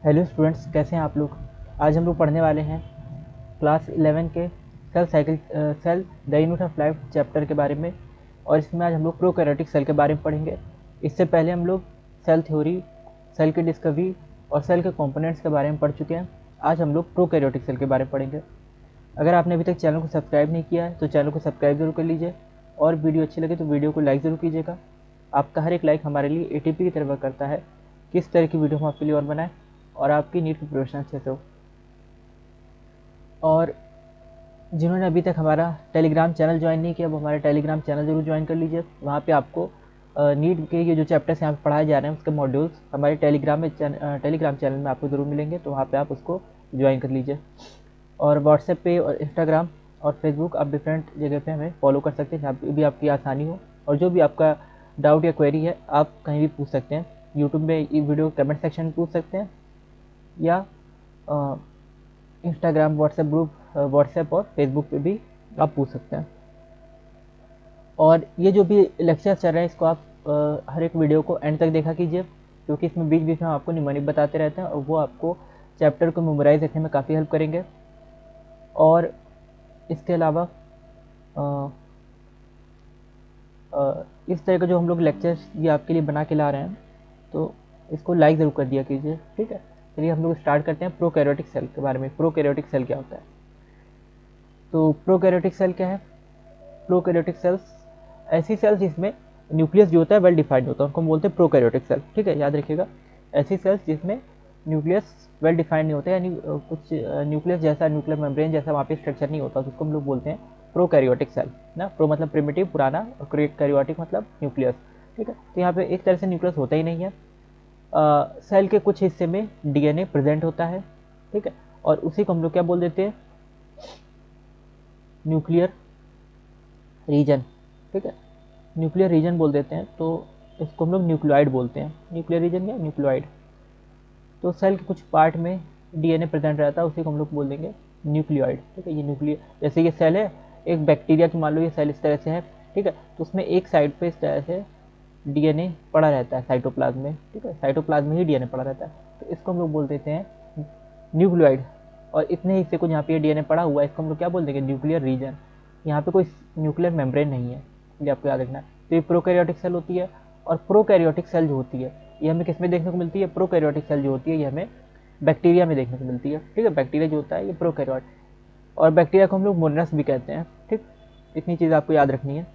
Hello students, कैसे हैं आप लोग। आज हम लोग पढ़ने वाले हैं क्लास 11 के cell the unit of life chapter के बारे में। और इसमें आज हम लोग प्रोकैरियोटिक सेल के बारे में पढ़ेंगे। इससे पहले हम लोग सेल थ्योरी, सेल की डिस्कवरी और सेल के कंपोनेंट्स के बारे में पढ़ चुके हैं। आज हम लोग प्रोकैरियोटिक सेल के बारे में पढ़ेंगे। अगर आपने अभी तक चैनल को सब्सक्राइब नहीं किया है तो चैनल को सब्सक्राइब जरूर कर लीजिए, और वीडियो अच्छी लगे तो वीडियो को लाइक ज़रूर कीजिएगा। आपका हर एक लाइक हमारे लिए एटीपी की तरह वर्क करता है। किस तरह की वीडियो हम आपके लिए और बनाएं और आपकी नीट की प्रिपरेशन अच्छे से हो। और जिन्होंने अभी तक हमारा टेलीग्राम चैनल ज्वाइन नहीं किया वो हमारा टेलीग्राम चैनल ज़रूर ज्वाइन कर लीजिए। वहाँ पे आपको नीट के ये जो चैप्टर्स यहाँ पे पढ़ाए जा रहे हैं उसके मॉड्यूल्स हमारे टेलीग्राम चैनल में आपको ज़रूर मिलेंगे, तो वहाँ पे आप उसको ज्वाइन कर लीजिए। और व्हाट्सएप पे और इंस्टाग्राम और फेसबुक आप डिफरेंट जगह पे हमें फॉलो कर सकते हैं जहाँ पे भी आपकी आसानी हो। और जो भी आपका डाउट या क्वेरी है आप कहीं भी पूछ सकते हैं। यूट्यूब में ये वीडियो कमेंट सेक्शन में पूछ सकते हैं, या इंस्टाग्राम व्हाट्सएप और फेसबुक पे भी आप पूछ सकते हैं। और ये जो भी लेक्चर चल रहे हैं इसको आप हर एक वीडियो को एंड तक देखा कीजिए, क्योंकि इसमें बीच बीच में हम आपको निमोनिक बताते रहते हैं और वो आपको चैप्टर को मेमोराइज रखने में काफ़ी हेल्प करेंगे। और इसके अलावा इस तरह का जो हम लोग लेक्चर्स ये आपके लिए बना के ला रहे हैं, तो इसको लाइक ज़रूर कर दिया कीजिए, ठीक है। चलिए हम लोग स्टार्ट करते हैं प्रोकैरियोटिक सेल के बारे में। प्रोकैरियोटिक सेल क्या होता है? तो प्रोकैरियोटिक सेल क्या है? प्रोकैरियोटिक सेल्स ऐसी सेल्स जिसमें न्यूक्लियस जो होता है वेल डिफाइंड होता है, उनको हम बोलते हैं प्रोकैरियोटिक सेल, ठीक है, याद रखिएगा। ऐसी सेल्स जिसमें न्यूक्लियस वेल डिफाइंड नहीं होता, यानी कुछ न्यूक्लियस जैसा, न्यूक्लियर मेम्ब्रेन जैसा वहाँ पे स्ट्रक्चर नहीं होता, तो उसको हम लोग बोलते हैं प्रोकैरियोटिक सेल ना। प्रो मतलब प्रिमिटिव, पुराना, और कैरियोटिक मतलब न्यूक्लियस, ठीक है। तो यहाँ पे एक तरह से न्यूक्लियस होता ही नहीं है। सेल के कुछ हिस्से में डीएनए प्रेजेंट होता है, ठीक है, और उसी को हम लोग क्या बोल देते हैं? न्यूक्लियर रीजन, ठीक है, न्यूक्लियर रीजन बोल देते हैं। तो इसको हम लोग न्यूक्लियोइड बोलते हैं। न्यूक्लियर रीजन या न्यूक्लियोइड। तो सेल के कुछ पार्ट में डीएनए प्रेजेंट रहता है, उसी को हम लोग बोल देंगे न्यूक्लियोइड, ठीक है। ये न्यूक्लियर, जैसे ये सेल है एक बैक्टीरिया की, मान लो ये सेल इस तरह से है, ठीक है, तो उसमें एक साइड पे इस तरह से डीएनए पड़ा रहता है साइटोप्लाज्म में, ठीक है, साइटोप्लाज्म में ही डीएनए पड़ा रहता है, तो इसको हम लोग बोल देते हैं न्यूक्लियोइड। और इतने हिस्से को जहाँ पे डीएनए पड़ा हुआ है इसको हम लोग क्या बोल देंगे? Nuclear region. यहाँ पे कोई न्यूक्लियर मेम्ब्रेन नहीं है, ये आपको याद रखना है। तो ये प्रोकैरियोटिक सेल होती है। और प्रोकैरियोटिक सेल जो होती है ये हमें किस में देखने को मिलती है? प्रोकैरियोटिक सेल जो होती है ये हमें बैक्टीरिया में देखने को मिलती है, ठीक है। बैक्टीरिया जो होता है ये प्रोकैरियोट, और बैक्टीरिया को हम लोग मोनस भी कहते हैं, ठीक। इतनी चीज़ आपको याद रखनी है।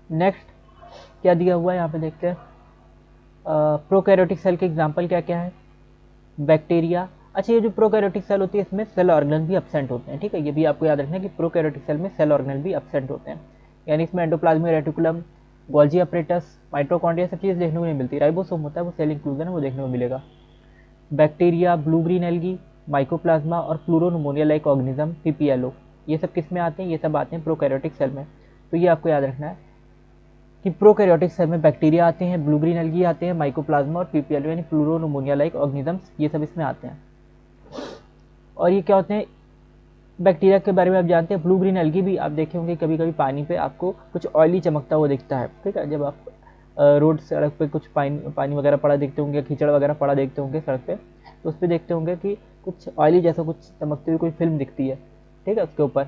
नेक्स्ट क्या दिया हुआ है यहाँ पे देखते हैं। प्रोकैरियोटिक सेल के एग्जाम्पल क्या क्या है? बैक्टीरिया। अच्छा, ये जो प्रोकैरियोटिक सेल होती है इसमें सेल ऑर्गेनल भी एब्सेंट होते हैं, ठीक है। ये भी आपको याद रखना है कि प्रोकैरियोटिक सेल में सेल ऑर्गेनल भी एब्सेंट होते हैं, यानी इसमें endoplasmic reticulum, Golgi apparatus, mitochondria सब चीज़ देखने को नहीं मिलती। राइबोसोम होता है वो सेल इंक्लूजन है, वो देखने को मिलेगा। Bacteria, blue green algae, mycoplasma और प्लूरोनमोनिया लाइक ऑर्गेनिज्म, पीपीएलओ, ये सब किस में आते हैं? ये सब आते हैं प्रोकैरियोटिक सेल में। तो ये आपको याद रखना है कि प्रोकैरियोटिक सेल में बैक्टीरिया आते हैं, ब्लू ग्रीन एल्गी आते हैं, माइकोप्लाज्मा और पीपीएलओ यानी प्लूरोनमोनिया लाइक ऑर्गेनिजम्स, ये सब इसमें आते हैं। और ये क्या होते हैं? बैक्टीरिया के बारे में आप जानते हैं। ब्लू ग्रीन एल्गी भी आप देखे होंगे कभी कभी पानी पे आपको कुछ ऑयली चमकता हुआ दिखता है, ठीक है। जब आप रोड सड़क पे कुछ पानी वगैरह पड़ा देखते होंगे, कीचड़ वगैरह पड़ा देखते होंगे सड़क पे, तो उस पर देखते होंगे कि कुछ ऑयली जैसा कुछ चमकती हुई कोई फिल्म दिखती है, ठीक है। उसके ऊपर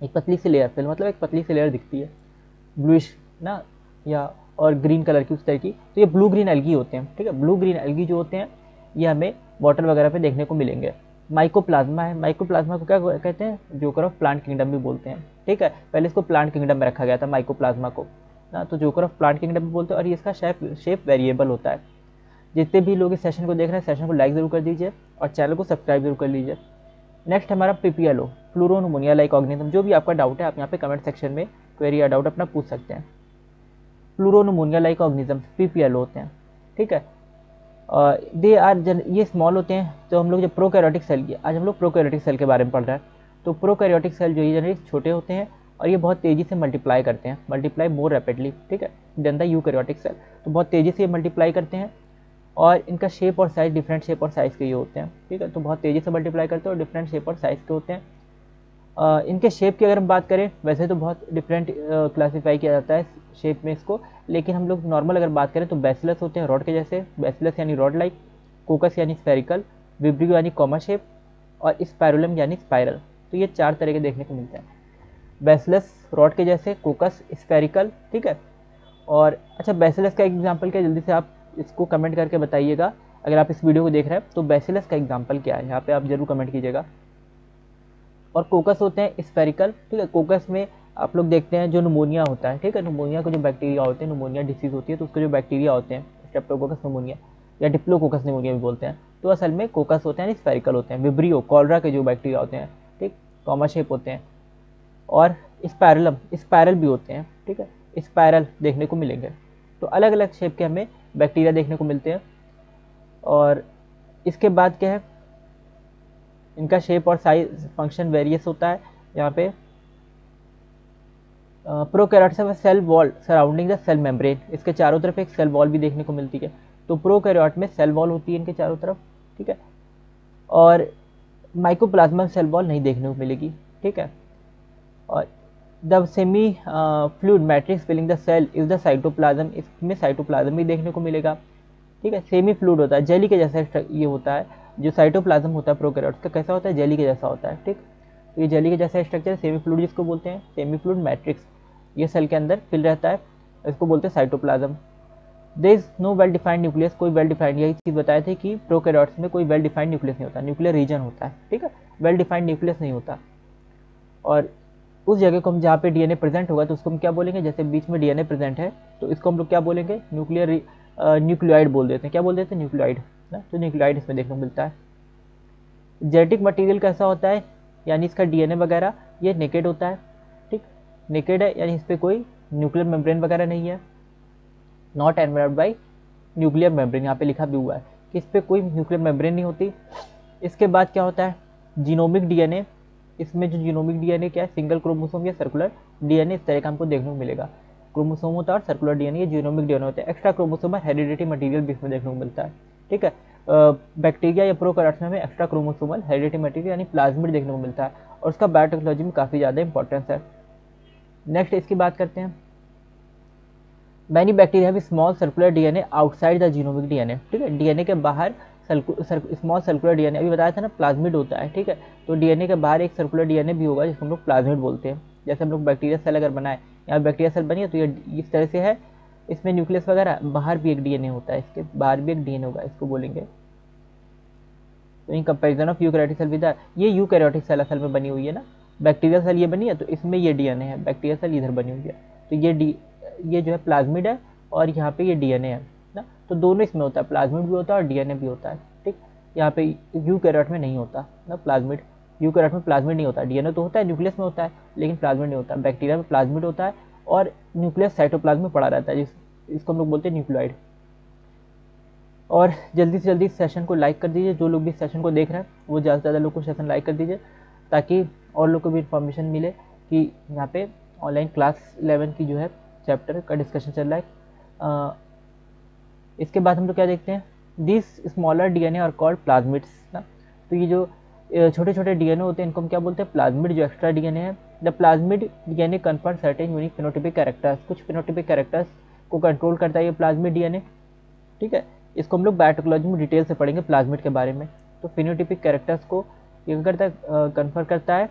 एक पतली सी लेयर, फिल्म मतलब एक पतली सी लेयर दिखती है, ब्लूइश ना, या और ग्रीन कलर की, उस तरह की। तो ये ब्लू ग्रीन एल्गी होते हैं, ठीक है। ब्लू ग्रीन एल्गी जो होते हैं ये हमें वाटर वगैरह पे देखने को मिलेंगे। माइकोप्लाज्मा है, माइकोप्लाज्मा को क्या कहते हैं? जोकर ऑफ प्लांट किंगडम भी बोलते हैं, ठीक है। पहले इसको प्लांट किंगडम में रखा गया था माइकोप्लाज्मा को ना, तो जोकर ऑफ प्लांट किंगडम भी बोलते हैं। और ये इसका शेप वेरिएबल होता है। जितने भी लोग इस सेशन को देख रहे हैं सेशन को लाइक जरूर कर दीजिए और चैनल को सब्सक्राइब जरूर कर लीजिए। नेक्स्ट हमारा पीपीएलओ, प्लूरोनमोनिया लाइक ऑर्गेनिज्म। जो भी आपका डाउट है आप यहाँ पे कमेंट सेक्शन में क्वेरी या डाउट अपना पूछ सकते हैं। प्लूरोनमोनिया लाइक ऑर्गेनिजम्स पीपीएल होते हैं, ठीक है। दे आर ये स्मॉल होते हैं। तो हम लोग जब प्रोकैरियोटिक सेल की, आज हम लोग प्रोकैरियोटिक सेल के बारे में पढ़ रहे हैं। तो प्रोकैरियोटिक सेल जो है जनरली छोटे होते हैं और ये बहुत तेज़ी से मल्टीप्लाई करते हैं, मल्टीप्लाई मोर रैपिडली, ठीक है, देन द यूकैरियोटिक सेल। तो बहुत तेज़ी से ये मल्टीप्लाई करते हैं और इनका शेप और साइज डिफरेंट शेप और साइज़ के ये होते हैं, ठीक है। तो बहुत तेज़ी से मल्टीप्लाई करते हैं और डिफरेंट शेप और साइज़ के होते हैं। इनके शेप की अगर हम बात करें, वैसे तो बहुत डिफरेंट क्लासीफाई किया जाता है शेप में इसको, लेकिन हम लोग नॉर्मल अगर बात करें तो बैसिलस होते हैं रॉड के जैसे, बैसिलस यानी रॉड लाइक, कोकस यानी स्फेरिकल, विब्रियो यानी कॉमा शेप, और स्पायरुलम यानी स्पाइरल। तो ये 4 तरह के देखने को मिलते हैं, बैसिलस रॉड के जैसे, कोकस स्फेरिकल, ठीक है। और अच्छा, बैसिलस का एग्जाम्पल क्या है, जल्दी से आप इसको कमेंट करके बताइएगा। अगर आप इस वीडियो को देख रहे हैं तो बैसिलस का एग्जाम्पल क्या है, यहाँ पे आप जरूर कमेंट कीजिएगा। और कोकस होते हैं स्फेरिकल, ठीक है। कोकस में आप लोग देखते हैं जो नुमोनिया होता है, ठीक है, नुमोनिया को जो बैक्टीरिया होते हैं, नुमोनिया डिसीज होती है तो उसके जो बैक्टीरिया होते हैं, स्ट्रेप्टोकोकस नुमोनिया या डिप्लोकोकस नुमोनिया भी बोलते हैं, तो असल में कोकस होते हैं स्फेरिकल होते हैं। विब्रियो कॉलरा के जो बैक्टीरिया होते हैं, ठीक, कॉमा शेप होते हैं। और स्पायरलम स्पायरल भी होते हैं, ठीक है, स्पायरल देखने को मिलेंगे। तो अलग अलग शेप के हमें बैक्टीरिया देखने को मिलते हैं। और इसके बाद क्या है, इनका शेप और साइज फंक्शन वेरियस होता है। यहाँ पे प्रोकैरियोट्स में cell wall surrounding the cell membrane, इसके चारों तरफ एक सेल वॉल भी देखने को मिलती है। तो प्रोकैरियोट में सेल वॉल होती है इनके चारों तरफ, ठीक है। और माइकोप्लाज्मा सेल वॉल नहीं देखने को मिलेगी, ठीक है। और the semi fluid matrix filling the cell is the cytoplasm, इसमें साइटोप्लाज्म भी देखने को मिलेगा, ठीक है। सेमी फ्लूइड होता है, जेली के जैसा ये होता है। जो साइटोप्लाज्म होता है प्रोकैरियोट्स का, कैसा होता है, जेली के जैसा होता है, ठीक। तो ये जेली के जैसा स्ट्रक्चर सेमी फ्लूइड जिसको बोलते हैं, सेमी फ्लूइड मैट्रिक्स, ये सेल के अंदर फिल रहता है, इसको बोलते हैं cytoplasm. There is no well defined nucleus, कोई वेल डिफाइंड, यही चीज़ बताए थे कि प्रोकैरियोट्स में कोई वेल डिफाइंड न्यूक्लियस नहीं होता, न्यूक्लियर रीजन होता है, ठीक है, वेल डिफाइंड न्यूक्लियस नहीं होता। और उस जगह को हम जहाँ पे डीएनए प्रेजेंट होगा तो उसको हम क्या बोलेंगे, जैसे बीच में डीएनए प्रेजेंट है तो इसको हम लोग क्या बोलेंगे, न्यूक्लियोइड बोल देते हैं, क्या बोल देते हैं, न्यूक्लियोइड ना। तो न्यूक्लियोइड इसमें देखने को मिलता है। जेनेटिक मटेरियल कैसा होता है, यानी इसका डीएनए वगैरह ये नेकेड होता है, ठीक, नेकेड है, यानी इस पर कोई न्यूक्लियर मेम्ब्रेन वगैरह नहीं है, नॉट एनवेल्प्ड बाई न्यूक्लियर मेम्ब्रेन, यहाँ पे लिखा भी हुआ है कि इस पर कोई न्यूक्लियर मेम्ब्रेन नहीं होती। इसके बाद क्या होता है, जीनोमिक डीएनए, इसमें जो जीनोमिक डीएनए क्या है, सिंगल क्रोमोसोम या सर्कुलर डीएनए, इस तरह का हमको देखने को मिलेगा। क्रोमोसोम होता है और सर्कुलर डीएनए, ये जीनोमिक डीएनए होता है। एक्स्ट्रा क्रोमोसोम हेरिडिटी मटेरियल भी इसमें देखने को मिलता है, ठीक है। बैक्टीरिया या प्रोकैरियोट्स में हमें एक्स्ट्रा क्रोमोसोमल हेरिडिटी मटेरियल यानी प्लाज्मिड देखने को मिलता है, और उसका बायोटेक्नोलॉजी में काफ़ी ज़्यादा इंपॉर्टेंस है। नेक्स्ट इसकी बात करते हैं, many bacteria have small circular DNA outside the genomic DNA, ठीक है, डीएनए के बाहर स्मॉल सर्कुलर डीएनए, अभी बताया था ना प्लाज्मिड होता है, ठीक है। तो डीएनए के बाहर एक सर्कुलर डीएनए भी होगा जिसको हम लोग प्लाज्मिड बोलते हैं। जैसे हम लोग बैक्टीरिया सेल अगर बनाए, यहाँ बैक्टीरिया सेल बनी है तो ये इस तरह से है, इसमें न्यूक्लियस वगैरह, बाहर भी एक डीएनए होता है, इसके बाहर भी एक डीएनए होगा, इसको बोलेंगे। तो in comparison of eukaryotic cell with, ये यूकैरियोटिक सेल असल में बनी हुई है ना, बैक्टीरिया सेल ये बनी है तो इसमें ये डीएनए है, बैक्टीरिया सेल इधर बनी हुई है, तो ये जो है प्लाज्मिड है और यहाँ पे ये डीएनए है ना। तो दोनों इसमें होता है, प्लाज्मिड भी होता है और डीएनए भी होता है, ठीक। यहाँ पे यूकैरियोट में नहीं होता ना प्लाज्मिड, यूकैरियोट में प्लाज्मिड नहीं होता, डीएनए तो होता है, न्यूक्लियस में होता है, लेकिन प्लाज्मिड नहीं होता। बैक्टीरिया में प्लाज्मिड होता है और न्यूक्लियस साइटोप्लाज्म में पड़ा रहता है, इसको हम लोग बोलते हैं न्यूक्लियोइड। और जल्दी से जल्दी इस सेशन को लाइक कर दीजिए, जो लोग भी इस सेशन को देख रहे हैं वो ज़्यादा से ज़्यादा लोग को सेशन लाइक कर दीजिए, ताकि और लोग को भी इन्फॉर्मेशन मिले कि यहाँ पे ऑनलाइन क्लास 11 की जो है चैप्टर का डिस्कशन चल रहा है। इसके बाद हम लोग क्या देखते हैं, दिस स्मॉलर डीएनए और कॉल्ड प्लाज्मिड्स ना। तो ये जो छोटे छोटे डीएनए होते हैं इनको हम क्या बोलते हैं, प्लाज्मिड, जो एक्स्ट्रा डीएनए है। The plasmid DNA confirm certain unique phenotypic characters, कुछ फिनोटिपिक कैरेक्टर्स को कंट्रोल करता है ये प्लाज्मिड डीएनए, ठीक है। इसको हम लोग बायोटेक्नोलॉजी में डिटेल से पढ़ेंगे प्लाज्मिड के बारे में। तो फिनोटिपिक कैरेक्टर्स को ये करता है, कन्फर करता है।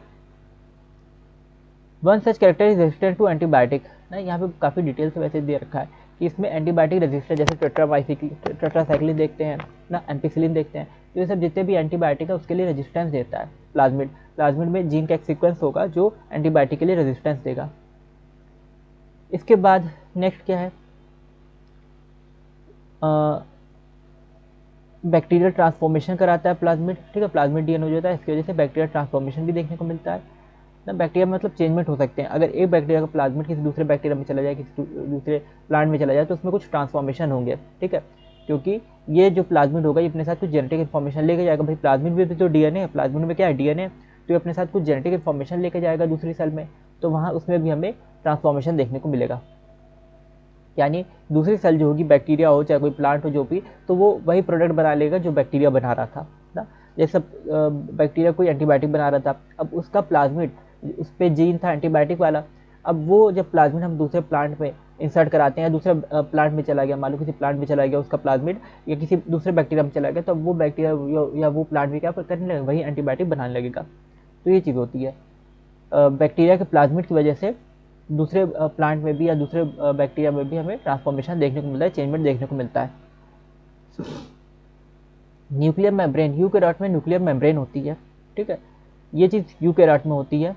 One such character is resistant to antibiotic ना, यहाँ पे काफ़ी डिटेल से वैसे दे रखा है कि इसमें एंटीबायोटिक रेजिस्टेंट, जैसे टेट्रासाइक्लिन देखते हैं ना, एम्पिसिलिन देखते हैं, तो ये सब जितने भी एंटीबायोटिक है उसके लिए रेजिस्टेंस देता है प्लाज्मिड। प्लाज्मिड में जीन का एक सीक्वेंस होगा जो एंटीबायोटिक के लिए रेजिस्टेंस देगा। इसके बाद नेक्स्ट क्या है, बैक्टीरियल ट्रांसफॉर्मेशन कराता है प्लाज्मिड, ठीक है, प्लाज्मिड डीएनए हो जाता है, इसकी वजह से बैक्टीरियल ट्रांसफॉर्मेशन भी देखने को मिलता है ना। बैक्टीरिया में मतलब चेंजमेंट हो सकते हैं, अगर एक बैक्टीरिया का प्लाज्मिड किसी दूसरे बैक्टीरिया में चला जाए, किसी दूसरे प्लांट में चला जाए तो उसमें कुछ ट्रांसफॉर्मेशन होंगे, ठीक है, क्योंकि ये जो प्लाज्मिड होगा ये अपने साथ कुछ जेनेटिक इन्फॉर्मेशन लेके जाएगा। भाई प्लाज्मिड भी तो डीएनए है, प्लाज्मिड में क्या है, डीएनए, तो ये अपने साथ कुछ जेनेटिक इन्फॉर्मेशन लेके जाएगा दूसरी सेल में, तो वहाँ उसमें भी हमें ट्रांसफॉर्मेशन देखने को मिलेगा। यानी दूसरी सेल जो होगी, बैक्टीरिया हो चाहे कोई प्लांट हो जो भी, तो वो वही प्रोडक्ट बना लेगा जो बैक्टीरिया बना रहा था ना। जैसे बैक्टीरिया कोई एंटीबायोटिक बना रहा था, अब उसका प्लाज्मिड उस पर जीन था एंटीबायोटिक वाला। अब वो जब प्लाज्मिड हम दूसरे प्लांट में इंसर्ट कराते हैं, या दूसरे प्लांट में चला गया, मान लो किसी प्लांट में चला गया उसका प्लाज्मिड, या किसी दूसरे बैक्टीरिया में चला गया, तो वो बैक्टीरिया या वो प्लांट भी क्या करने लगेगा, वही एंटीबायोटिक बनाने लगेगा। तो ये चीज़ होती है। बैक्टीरिया के प्लाज्मिड की वजह से दूसरे प्लांट में भी या दूसरे बैक्टीरिया में भी हमें ट्रांसफॉर्मेशन देखने को मिलता है, चेंजमेंट देखने को मिलता है। न्यूक्लियर मेम्ब्रेन, यूकैरियोट में न्यूक्लियर मेम्ब्रेन होती है, ठीक है, ये चीज़ यूकैरियोट में होती है।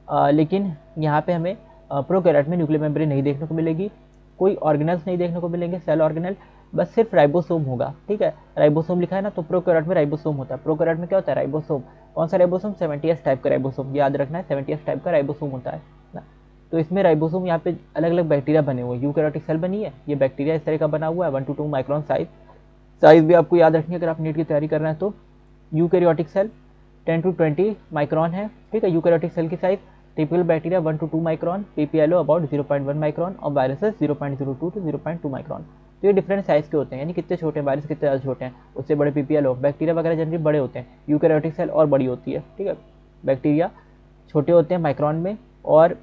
लेकिन यहाँ पे हमें प्रोकैरियोट में न्यूक्लियर मेम्ब्रेन नहीं देखने को मिलेगी, कोई ऑर्गेनल्स नहीं देखने को मिलेंगे, सेल ऑर्गेनल, बस सिर्फ राइबोसोम होगा, ठीक है। राइबोसोम लिखा है ना, तो प्रोकैरियोट में राइबोसोम होता है। प्रोकैरियोट में क्या होता है, राइबोसोम। कौन सा राइबोसोम, 70S टाइप का राइबोसोम, याद रखना है, 70S टाइप का राइबोसोम होता है ना। तो इसमें राइबोसोम, यहाँ पे अलग अलग बैक्टीरिया बने हुए हैं, यूकैरियोटिक सेल बनी है, ये बैक्टीरिया इस तरह का बना हुआ है, 1 to 2 माइक्रॉन साइज भी आपको याद रखनी है अगर आप नीट की तैयारी कर रहे हैं तो। यूकैरियोटिक सेल 10 to 20 माइक्रॉन है, ठीक है, यूकैरियोटिक सेल की size. Typical bacteria 1 to 2 micron, PPLO about 0.1 micron, और वायरसेस 0.02 to 0.2 माइक्रॉन। तो ये डिफरेंट साइज के होते हैं, यानी कितने छोटे वायरस कितने ज़्यादा छोटे हैं, उससे बड़े पीपीएलओ। बैक्टीरिया वगैरह जनरली बड़े होते हैं, यूकैरियोटिक सेल और बड़ी होती है, ठीक है। बैक्टीरिया छोटे होते हैं माइक्रॉन में, और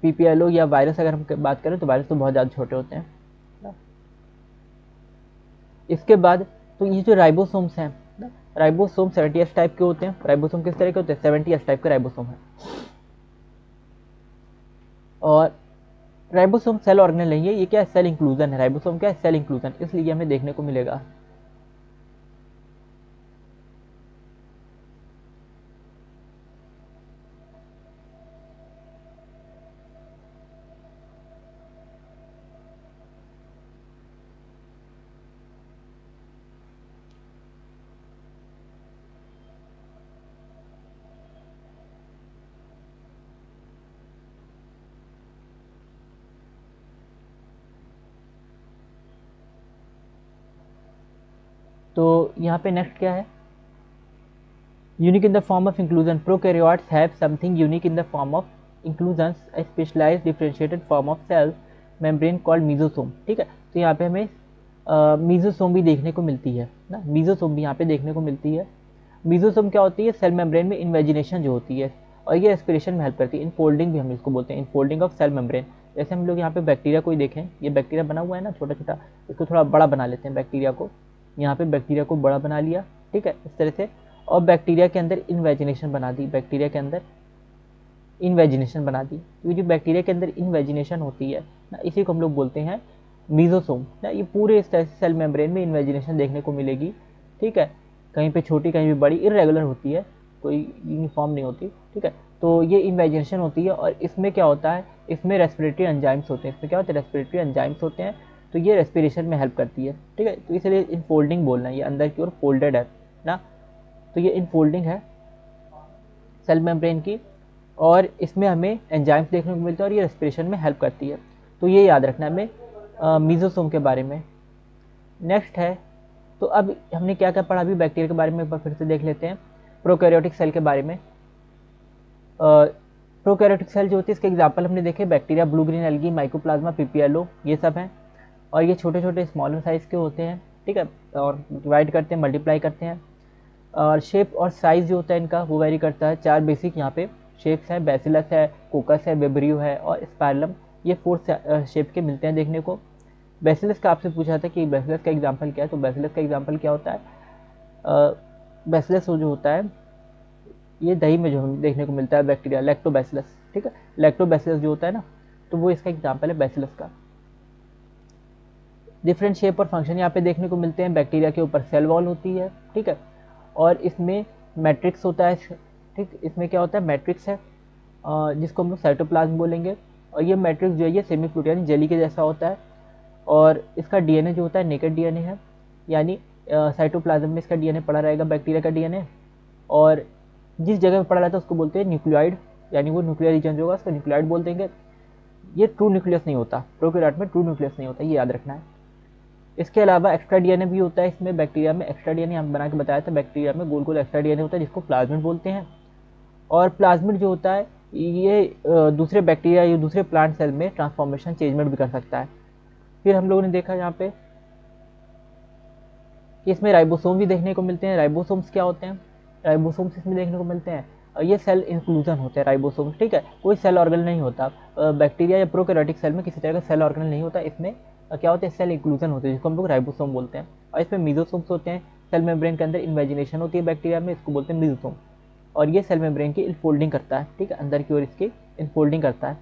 पीपीएलओ या वायरस अगर हम बात करें तो वायरस तो बहुत ज़्यादा छोटे होते हैं। इसके बाद तो ये जो राइबोसोम्स हैं, राइबोसोम 70S टाइप के होते हैं। राइबोसोम किस तरह के होते हैं, 70S टाइप के राइबोसोम है। और राइबोसोम सेल ऑर्गेनल नहीं है, ये क्या है, सेल इंक्लूजन है। राइबोसोम क्या है, सेल इंक्लूजन, इसलिए हमें देखने को मिलेगा। तो यहाँ पे नेक्स्ट क्या है, unique in the form of inclusion. Prokaryotes have something unique in the form of inclusion, a specialised differentiated form of cell membrane called mesosome, ठीक है। तो यहाँ पे हमें मीजोसोम भी देखने को मिलती है ना, मीजोसोम भी यहाँ पे देखने को मिलती है। मीजोसोम क्या होती है, सेल मेम्ब्रेन में इन्वेजिनेशन जो होती है, और ये रेस्पिरेशन में हेल्प करती है। इनफोल्डिंग भी हम इसको बोलते हैं, इनफोल्डिंग ऑफ सेल मेम्ब्रेन। जैसे हम लोग यहाँ पे बैक्टीरिया को ही देखें, ये बैक्टीरिया बना हुआ है ना छोटा छोटा, इसको थोड़ा बड़ा बना लेते हैं बैक्टीरिया को, यहाँ पे बैक्टीरिया को बड़ा बना लिया, ठीक है, इस तरह से। और बैक्टीरिया के अंदर इन्वेजिनेशन बना दी, बैक्टीरिया के अंदर इन्वेजिनेशन बना दी। तो जो बैक्टीरिया के अंदर इन्वेजिनेशन होती है ना, इसी को हम लोग बोलते हैं मीजोसोम ना। ये पूरे इस तरह से सेल मेम्ब्रेन में इन्वेजिनेशन देखने को मिलेगी, ठीक है। कहीं पे छोटी कहीं पे बड़ी, इरेगुलर होती है, कोई यूनिफॉर्म नहीं होती, ठीक है। तो ये इन्वेजिनेशन होती है, और इसमें क्या होता है, इसमें रेस्पिरेटरी एंजाइम्स होते हैं। इसमें क्या होता है, रेस्पिरेटरी एंजाइम्स होते हैं, तो ये रेस्पिरेशन में हेल्प करती है, ठीक है। तो इसलिए इनफोल्डिंग बोलना है, ये अंदर की ओर फोल्डेड है ना, तो ये इनफोल्डिंग है सेल मेम्ब्रेन की, और इसमें हमें एंजाइम्स देखने को मिलते हैं, और ये रेस्पिरेशन में हेल्प करती है। तो ये याद रखना है हमें मीजोसोम के बारे में। नेक्स्ट है, तो अब हमने क्या क्या पढ़ा, अभी बैक्टीरिया के बारे में एक बार फिर से देख लेते हैं, प्रोकैरियोटिक सेल के बारे में। प्रोकैरियोटिक सेल जो होती है, इसके एग्जाम्पल हमने देखे, bacteria, blue green algae, mycoplasma, PPLO, ये सब हैं। और ये छोटे छोटे स्मॉलर साइज के होते हैं, ठीक है, और डिवाइड करते हैं, मल्टीप्लाई करते हैं। और शेप और साइज जो होता है इनका वो वेरी करता है। 4 बेसिक यहाँ पे शेप्स हैं, बैसिलस है, कोकस है, विब्रियो है, और स्पाइरलम, ये 4 शेप के मिलते हैं देखने को। बैसिलस का आपसे पूछा था कि बैसिलस का एग्जाम्पल क्या है, तो बैसिलस का एग्जाम्पल क्या होता है, बैसिलस जो होता है ये दही में जो देखने को मिलता है बैक्टीरिया, लैक्टोबैसिलस, ठीक है। लैक्टोबैसिलस जो होता है ना, तो वो इसका एग्जाम्पल है बैसिलस का। डिफरेंट शेप और फंक्शन यहाँ पे देखने को मिलते हैं। बैक्टीरिया के ऊपर सेल वॉल होती है, ठीक है, और इसमें मैट्रिक्स होता है, ठीक, इसमें क्या होता है, मैट्रिक्स है, जिसको हम लोग साइटोप्लाज्म बोलेंगे। और ये मैट्रिक्स जो है ये सेमी फ्लूइड यानी जेली के जैसा होता है, और इसका डीएनए जो होता है नेकेड डीएनए है, यानी साइटोप्लाज्म में इसका डीएनए पड़ा रहेगा, बैक्टीरिया का डीएनए, और जिस जगह पर पड़ा रहता है उसको बोलते हैं न्यूक्लियोइड, यानी वो न्यूक्लियर रीजन जो होगा उसको न्यूक्लियोइड बोल देंगे। ये ट्रू न्यूक्लियस नहीं होता, प्रोकैरियोट में ट्रू न्यूक्लियस नहीं होता, ये याद रखना है। इसके अलावा एक्स्ट्रा डीएनए भी होता है इसमें, बैक्टीरिया में एक्स्ट्रा डीएनए हम बना के बताया था, बैक्टीरिया में गोल गोल एक्स्ट्रा डीएनए होता है जिसको प्लाज्मिड बोलते हैं। और प्लाज्मिड जो होता है ये दूसरे बैक्टीरिया या दूसरे प्लांट सेल में ट्रांसफॉर्मेशन चेंजमेंट भी कर सकता है। फिर हम लोगों ने देखा यहाँ पे कि इसमें राइबोसोम भी देखने को मिलते हैं। राइबोसोम्स क्या होते हैं, राइबोसोम्स इसमें देखने को मिलते हैं, ये सेल इंक्लूजन होते हैं राइबोसोम, ठीक है। कोई सेल ऑर्गन नहीं होता बैक्टीरिया या प्रोकैरियोटिक सेल में, किसी तरह का सेल ऑर्गन नहीं होता। इसमें क्या होता है, सेल इंक्लूजन होते हैं जिसको हम लोग राइबोसोम बोलते हैं। और इसमें मीजोसोम्स होते हैं, सेल मेम्ब्रेन के अंदर इन्वेजिनेशन होती है बैक्टीरिया में, इसको बोलते हैं मीजोसोम। और ये सेल मेम्ब्रेन की इनफोल्डिंग करता है, ठीक है, अंदर की ओर इसकी इनफोल्डिंग करता है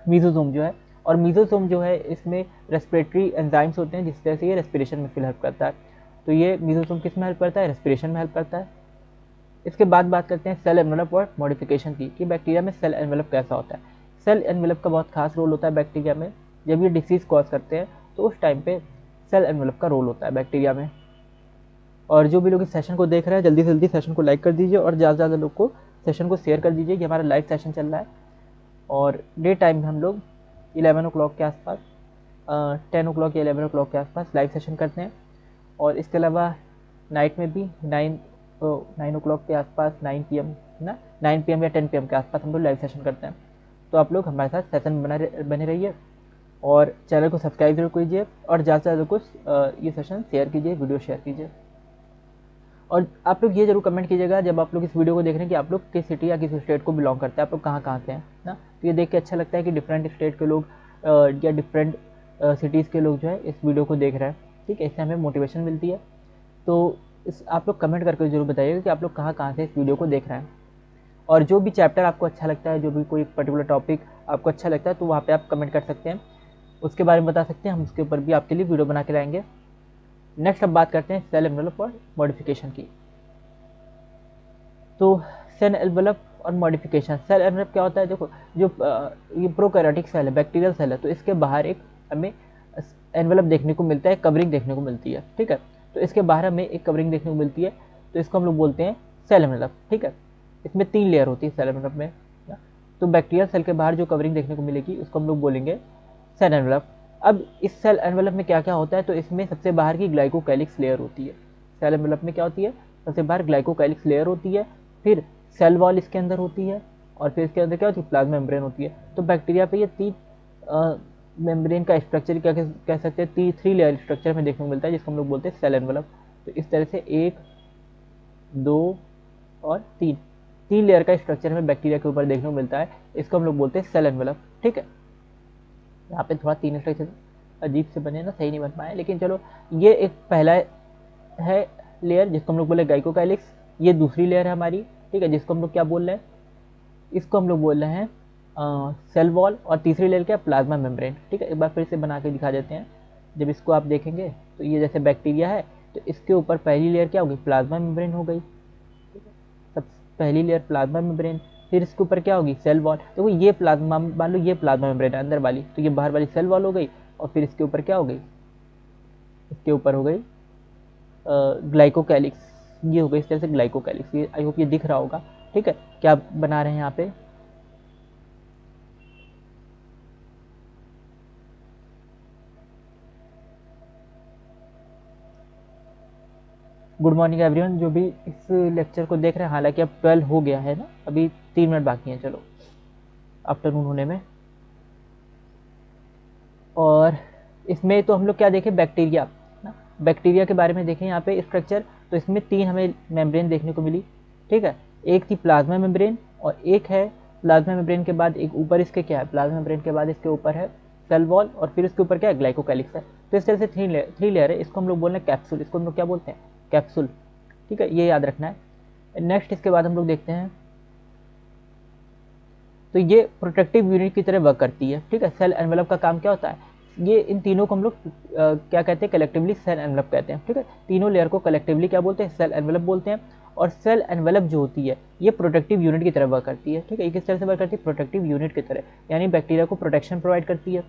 मीजोसोम जो है। और मीजोसोम जो है इसमें रेस्पिरेटरी एंजाइम्स होते हैं जिस तरह से ये रेस्पिरेशन में हेल्प करता है। तो ये मीजोसोम किस में हेल्प करता है, रेस्पिरेशन में हेल्प करता है। इसके बाद बात करते हैं सेल एनवेलप और मॉडिफिकेशन की, कि बैक्टीरिया में सेल एनवेलप कैसा होता है। सेल एनवेलप का बहुत खास रोल होता है बैक्टीरिया में। जब ये डिसीज कॉज करते हैं तो उस टाइम पे सेल एनवेलप का रोल होता है बैक्टीरिया में। और जो भी लोग इस सेशन को देख रहे हैं जल्दी से जल्दी सेशन को लाइक कर दीजिए और ज़्यादा से ज़्यादा लोग को सेशन को शेयर कर दीजिए। ये हमारा लाइव सेशन चल रहा है और डे टाइम में हम लोग 11 o'clock के आसपास 10 o'clock या 11 o'clock के आसपास लाइव सेशन करते हैं। और इसके अलावा नाइट में भी 9 o'clock के आसपास 9 PM ना 9 PM या 10 PM के आसपास हम लोग लाइव सेशन करते हैं। तो आप लोग हमारे साथ सेशन बने रहिए और चैनल को सब्सक्राइब जरूर कीजिए और ज़्यादा से ज़्यादा कुछ ये सेशन शेयर कीजिए, वीडियो शेयर कीजिए। और आप लोग ये जरूर कमेंट कीजिएगा जब आप लोग इस वीडियो को देख रहे हैं कि आप लोग किस सिटी या किस स्टेट को बिलोंग करते हैं, आप लोग कहाँ से हैं ना। तो ये देख के अच्छा लगता है कि डिफरेंट स्टेट के लोग या डिफरेंट सिटीज़ के लोग जो है इस वीडियो को देख रहे हैं, ठीक है। इससे हमें मोटिवेशन मिलती है। तो आप लोग कमेंट करके जरूर बताइएगा कि आप लोग कहाँ से इस वीडियो को देख रहे हैं। और जो भी चैप्टर आपको अच्छा लगता है, जो भी कोई पर्टिकुलर टॉपिक आपको अच्छा लगता है, तो वहाँ पे आप कमेंट कर सकते हैं, उसके बारे में बता सकते हैं, हम उसके ऊपर भी आपके लिए वीडियो बना के लाएंगे। नेक्स्ट अब बात करते हैं सेल एनवेलप और मॉडिफिकेशन की। तो सेल एनवेलप और मॉडिफिकेशन। सेल एनवेलप क्या होता है, देखो जो ये प्रोकैरियोटिक सेल है, बैक्टीरियल सेल है, तो इसके बाहर एक हमें एनवेलप देखने को मिलता है, कवरिंग देखने को मिलती है, ठीक है। तो इसके बाहर हमें एक कवरिंग देखने को मिलती है, तो इसको हम लोग बोलते हैं सेल एनवेलप, ठीक है। इसमें 3 लेयर होती है सेल एनवेलप में। तो बैक्टीरियल सेल के बाहर जो कवरिंग देखने को मिलेगी उसको हम लोग बोलेंगे सेल एनवेलप। अब इस सेल एनवेलप में क्या क्या होता है, तो इसमें सबसे बाहर की ग्लाइकोकैलिक्स लेयर होती है। सेल एनवेलप में क्या होती है, सबसे बाहर ग्लाइकोकैलिक्स लेयर होती है, फिर सेल वॉल इसके अंदर होती है, और फिर इसके अंदर क्या होती है, प्लाज्मा मेम्ब्रेन होती है। तो बैक्टीरिया पे ये 3 मेम्ब्रेन का स्ट्रक्चर क्या कह सकते हैं, 3 लेयर स्ट्रक्चर में देखने को मिलता है, जिसको हम लोग बोलते हैं सेल एनवेलप। तो इस तरह से 1 2 और 3 लेयर का स्ट्रक्चर हमें बैक्टीरिया के ऊपर देखने को मिलता है, इसको हम लोग बोलते हैं सेल एनवेलप, ठीक है। यहाँ पे थोड़ा 3 स्ट्रक्चर अजीब से बने ना, सही नहीं बन पाए, लेकिन चलो ये एक पहला है लेयर जिसको हम लोग बोले ग्लाइकोकाइलिक्स। ये दूसरी लेयर है हमारी, ठीक है, जिसको हम लोग क्या बोल रहे हैं, इसको हम लोग बोल रहे हैं सेल वॉल। और तीसरी लेयर क्या है, प्लाज्मा मेम्ब्रेन, ठीक है। एक बार फिर से बना के दिखा देते हैं। जब इसको आप देखेंगे तो ये जैसे बैक्टीरिया है, तो इसके ऊपर पहली लेयर क्या होगी, प्लाज्मा मेम्ब्रेन हो गई, सब पहली लेयर प्लाज्मा मेम्ब्रेन। फिर इसके ऊपर क्या होगी, सेल वॉल। तो ये प्लाज्मा, मान लो ये प्लाज्मा मेम्ब्रेन है अंदर वाली, तो ये बाहर वाली सेल वॉल हो गई। और फिर इसके ऊपर क्या हो गई, इसके ऊपर हो गई ग्लाइकोकैलिक्स, ये हो गई इस तरह से ग्लाइकोकैलिक्स। ये आई होप ये दिख रहा होगा, ठीक है, क्या बना रहे हैं यहाँ पे। गुड मॉर्निंग एवरीवन जो भी इस लेक्चर को देख रहे हैं। हालांकि अब 12 हो गया है ना, अभी 3 मिनट बाकी हैं, चलो आफ्टरनून होने में। और इसमें तो हम लोग क्या देखें, बैक्टीरिया ना, बैक्टीरिया के बारे में देखें यहाँ पे स्ट्रक्चर। तो इसमें 3 हमें मेम्ब्रेन देखने को मिली, ठीक है। एक थी प्लाज्मा मेम्ब्रेन और एक है प्लाज्मा मेम्ब्रेन के बाद एक ऊपर इसके क्या है, प्लाज्मा मेम्ब्रेन के बाद इसके ऊपर है सेल वॉल, और फिर इसके ऊपर क्या है, ग्लाइकोकैलिक्स है। तो इस तरह से 3 लेयर है। इसको हम लोग बोल रहे हैं कैप्सूल, इसको हम लोग क्या बोलते हैं, कैप्सूल, ठीक है, ये याद रखना है। नेक्स्ट इसके बाद हम लोग देखते हैं, तो ये प्रोटेक्टिव यूनिट की तरह वर्क करती है, ठीक है। सेल एनवेलप का काम क्या होता है, ये इन तीनों को हम लोग क्या कहते हैं, कलेक्टिवली सेल एनवेलप कहते हैं, ठीक है। तीनों लेयर को कलेक्टिवली क्या बोलते हैं, सेल एनवेलप बोलते हैं। और सेल एनवेलप जो होती है ये प्रोटेक्टिव यूनिट की तरह वर्क करती है, ठीक है। किस तरह से वर्क करती है, प्रोटेक्टिव यूनिट की तरह, यानी बैक्टीरिया को प्रोटेक्शन प्रोवाइड करती है।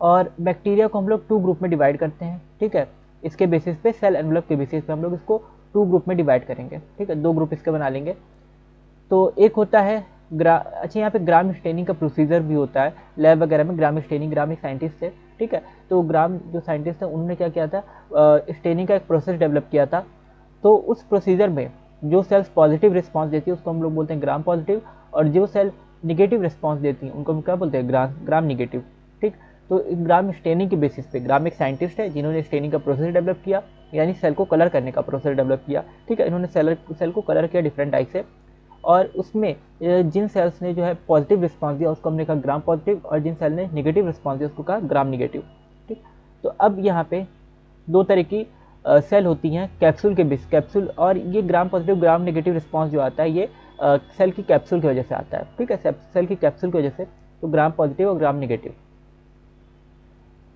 और बैक्टीरिया को हम लोग 2 ग्रुप में डिवाइड करते हैं, ठीक है। इसके बेसिस पे, सेल एनवेलप के बेसिस पे हम लोग इसको 2 ग्रुप में डिवाइड करेंगे, ठीक है, 2 ग्रुप इसके बना लेंगे। तो एक होता है अच्छा, यहाँ पे ग्राम स्टेनिंग का प्रोसीजर भी होता है लैब वगैरह में। ग्राम स्टेनिंग, ग्राम एक साइंटिस्ट है, ठीक है। तो ग्राम जो साइंटिस्ट है उन्होंने क्या किया था, स्टेनिंग का एक प्रोसेस डेवलप किया था। तो उस प्रोसीजर में जो सेल्स पॉजिटिव रिस्पॉन्स देती है उसको हम लोग बोलते हैं ग्राम पॉजिटिव, और जो सेल निगेटिव रिस्पॉन्स देती हैं उनको हम क्या बोलते हैं, ग्राम निगेटिव, ठीक। तो ग्राम स्टेनिंग के बेसिस पे, ग्राम एक साइंटिस्ट है जिन्होंने स्टेनिंग का प्रोसेस डेवलप किया, यानी सेल को कलर करने का प्रोसेस डेवलप किया, ठीक है। इन्होंने सेल को कलर किया डिफरेंट टाइप से, और उसमें जिन सेल्स ने जो है पॉजिटिव रिस्पॉन्स दिया उसको हमने कहा ग्राम पॉजिटिव, और जिन सेल ने निगेटिव रिस्पॉन्स दिया उसको कहा ग्राम निगेटिव। ठीक, तो अब यहाँ पे दो तरह की सेल होती हैं कैप्सूल के बेस, कैप्सूल, और ये gram positive gram negative response जो आता है ये सेल की कैप्सूल की वजह से आता है। ठीक है, सेल की कैप्सूल की वजह से, तो ग्राम पॉजिटिव और ग्राम नेगेटिव,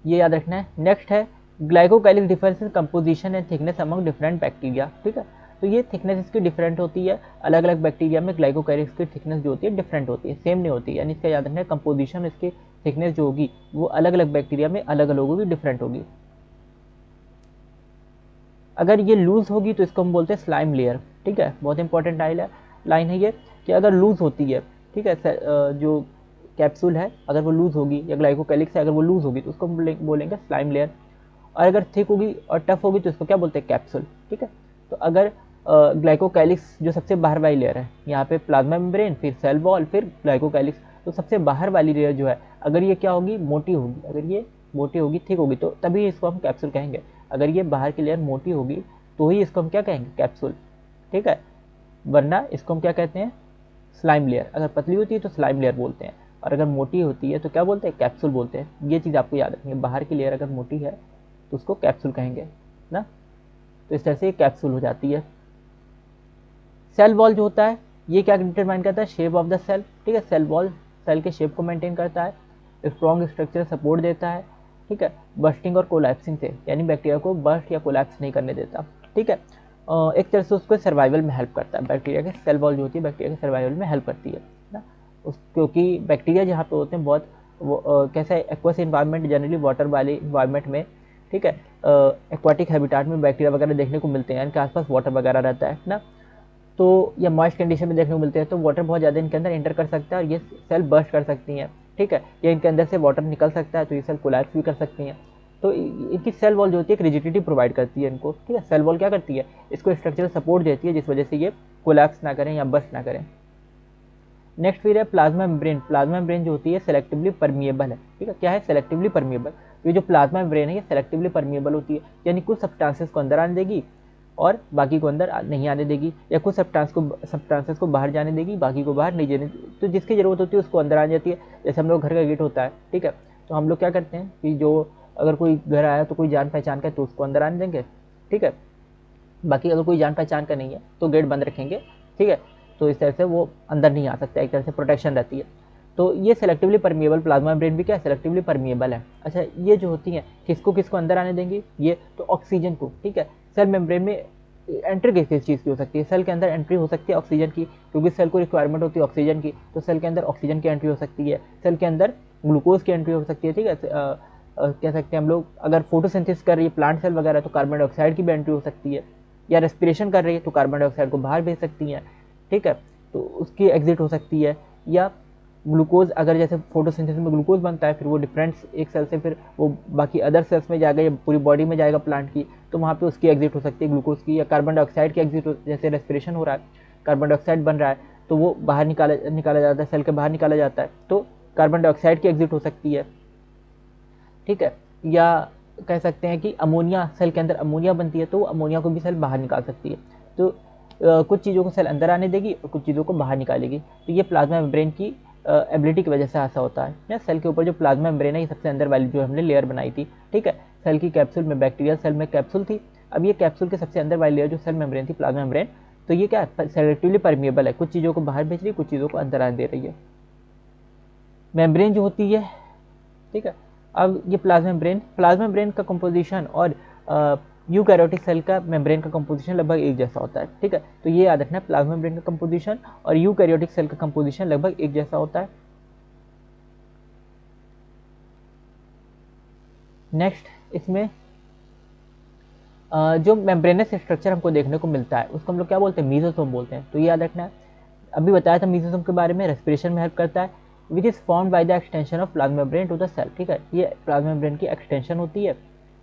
ये याद रखना है। नेक्स्ट है glycocalyx difference in composition and thickness among different bacteria. ठीक है, तो ये थिकनेस इसकी डिफरेंट होती है, अलग अलग बैक्टीरिया में ग्लाइकोकाइलिक की थिकनेस जो होती है डिफरेंट होती है, सेम नहीं होती है। यानी इसका याद रखना है कंपोजिशन, इसकी थिकनेस जो होगी वो अलग अलग बैक्टीरिया में अलग अलग होगी, डिफरेंट होगी। अगर ये लूज होगी तो इसको हम बोलते हैं स्लाइम लेयर। ठीक है, बहुत इंपॉर्टेंट लाइन है ये कि अगर लूज होती है, ठीक है, जो कैप्सूल है अगर वो लूज होगी या ग्लाइकोकैलिक्स है अगर वो लूज होगी तो उसको हम बोलेंगे स्लाइम लेयर, और अगर थिक होगी और टफ होगी तो इसको क्या बोलते हैं, कैप्सूल। ठीक है, तो अगर ग्लाइकोकैलिक्स जो सबसे बाहर वाली लेयर है, यहाँ पे प्लाज्मा मेम्ब्रेन, फिर सेल वॉल, फिर ग्लाइकोकैलिक्स, तो सबसे बाहर वाली लेयर जो है अगर ये क्या होगी, मोटी होगी, अगर ये मोटी होगी, थिक होगी, तो तभी इसको हम कैप्सूल कहेंगे। अगर ये बाहर की लेयर मोटी होगी तो ही इसको हम क्या कहेंगे, कैप्सूल। ठीक है, वरना इसको हम क्या कहते हैं, स्लाइम लेयर। अगर पतली होती है तो स्लाइम लेयर बोलते हैं, और अगर मोटी होती है तो क्या बोलते हैं, कैप्सूल बोलते हैं। ये चीज़ आपको याद रखनी है, बाहर की लेयर अगर मोटी है तो उसको कैप्सूल कहेंगे ना। तो इस तरह से कैप्सूल हो जाती है। सेल वॉल जो होता है ये क्या डिटरमाइन करता है, शेप ऑफ द सेल। ठीक है, सेल वॉल सेल के शेप को मेंटेन करता है, स्ट्रॉन्ग स्ट्रक्चर सपोर्ट देता है। ठीक है, बस्टिंग और कोलैप्सिंग से, यानी बैक्टीरिया को बस्ट या कोलैप्स नहीं करने देता। ठीक है, एक तरह से उसको सर्वाइवल में हेल्प करता है। बैक्टीरिया के सेल वॉल जो होती है बैक्टीरिया के सर्वाइवल में हेल्प करती है ना, क्योंकि बैक्टीरिया जहाँ पे होते हैं बहुत वो कैसा है, एक्वस इन्वायरमेंट, जनरली वाटर वाले इन्वायरमेंट में, ठीक है, एक्वाटिक हैबिटाट में बैक्टीरिया वगैरह देखने को मिलते हैं, इनके आसपास वाटर वगैरह रहता है ना, तो या मॉइस्ट कंडीशन में देखने को मिलते हैं, तो वाटर बहुत ज़्यादा इनके अंदर एंटर कर सकता है और ये सेल बर्स्ट कर सकती हैं। ठीक है, या इनके अंदर से वाटर निकल सकता है तो ये सेल कोलैप्स भी कर सकती हैं। तो इनकी सेल वॉल जो होती है एक रिजिडिटी प्रोवाइड करती है इनको। ठीक है, सेल वॉल क्या करती है, इसको स्ट्रक्चरल सपोर्ट देती है जिस वजह से ये कोलैप्स ना करें या बर्स्ट ना करें। नेक्स्ट फिर है प्लाज्मा मेम्ब्रेन। प्लाज्मा मेम्ब्रेन जो होती है सेलेक्टिवली परमिएबल है। ठीक है, क्या है, सेलेक्टिवली परमिएबल। ये जो प्लाज्मा मेम्ब्रेन है ये सेलेक्टिवली परमिएबल होती है, यानी कुछ सब्सटेंसेस को अंदर आने देगी और बाकी को अंदर नहीं आने देगी, या कुछ सब्सटेंसेस को बाहर जाने देगी, बाकी को बाहर नहीं जाने देगी। तो जिसकी जरूरत होती है उसको अंदर आ जाती है। जैसे हम लोग घर का गेट होता है, ठीक है, तो हम लोग क्या करते हैं कि जो अगर कोई घर आया तो कोई जान पहचान का है तो उसको अंदर आने देंगे। ठीक है, बाकी अगर कोई जान पहचान का नहीं है तो गेट बंद रखेंगे। ठीक है, तो इस तरह से वो अंदर नहीं आ सकता, एक तरह से प्रोटेक्शन रहती है। तो ये सेलेक्टिवली परमिएबल, प्लाज्मा मेम्ब्रेन भी क्या है, सेलेक्टिवली परमिएबल है। अच्छा, ये जो होती हैं किसको किसको अंदर आने देंगी, ये तो ऑक्सीजन को। ठीक है, सेल मेम्ब्रेन में एंट्री किस चीज़ की हो सकती है, सेल के अंदर एंट्री हो सकती है ऑक्सीजन की, क्योंकि सेल को रिक्वायरमेंट होती है ऑक्सीजन की, तो सेल के अंदर ऑक्सीजन की एंट्री हो सकती है, सेल के अंदर ग्लूकोज की एंट्री हो सकती है। ठीक है, कह सकते हैं हम लोग अगर फोटोसिंथेसिस कर रही है प्लांट सेल वगैरह तो कार्बन डाइऑक्साइड की भी एंट्री हो सकती है, या रेस्पिरेशन कर रही है तो कार्बन डाइऑक्साइड को बाहर भेज सकती हैं। ठीक है, तो उसकी एग्जिट हो सकती है, या ग्लूकोज अगर जैसे फोटोसिंथेसिस में ग्लूकोज बनता है फिर वो डिफरेंट एक सेल से फिर वो बाकी अदर सेल्स में जाएगा या पूरी बॉडी में जाएगा प्लांट की, तो वहाँ पे उसकी एग्जिट हो सकती है ग्लूकोज की, या कार्बन डाइऑक्साइड की एग्जिट जैसे रेस्पिरेशन हो रहा है कार्बन डाइऑक्साइड बन रहा है तो वो बाहर निकाला जाता है, सेल के बाहर निकाला जाता है, तो कार्बन डाइऑक्साइड की एग्जिट हो सकती है। ठीक है, या कह सकते हैं कि अमोनिया, सेल के अंदर अमोनिया बनती है तो अमोनिया को भी सेल बाहर निकाल सकती है। तो कुछ चीज़ों को सेल अंदर आने देगी और कुछ चीज़ों को बाहर निकालेगी। तो ये प्लाज्मा मेम्ब्रेन की एबिलिटी की वजह से ऐसा होता है ना। सेल के ऊपर जो प्लाज्मा मेम्ब्रेन है ये सबसे अंदर वाली जो हमने लेयर बनाई थी। ठीक है, सेल की कैप्सूल में, बैक्टीरियल सेल में कैप्सूल थी, अब ये कैप्सूल के सबसे अंदर वाली लेयर जो सेल मेम्ब्रेन थी प्लाज्मा मेम्ब्रेन, तो ये क्या है, सेलेक्टिवली परमिएबल है, कुछ चीज़ों को बाहर भेज रही है कुछ चीज़ों को अंदर आने दे रही है। मेम्ब्रेन जो होती है, ठीक है, अब ये प्लाज्मा मेम्ब्रेन का कंपोजिशन और यूकैरियोटिक सेल का मेम्ब्रेन का कंपोजिशन लगभग एक जैसा होता है। ठीक है, तो ये याद रखना है, प्लाज्मा मेम्ब्रेन का कंपोजिशन और यूकैरियोटिक सेल का कंपोजिशन लगभग एक जैसा होता है। नेक्स्ट इसमें जो मेम्ब्रेनस स्ट्रक्चर हमको देखने को मिलता है उसको हम लोग क्या बोलते हैं, मीजोसोम बोलते हैं। तो ये याद रखना है, अभी बताया था मीजोसोम के बारे में, रेस्पिरेशन में हेल्प करता है, which is formed by the extension of plasma membrane to the cell. ठीक है, ये प्लाज्मा मेम्ब्रेन की एक्सटेंशन होती है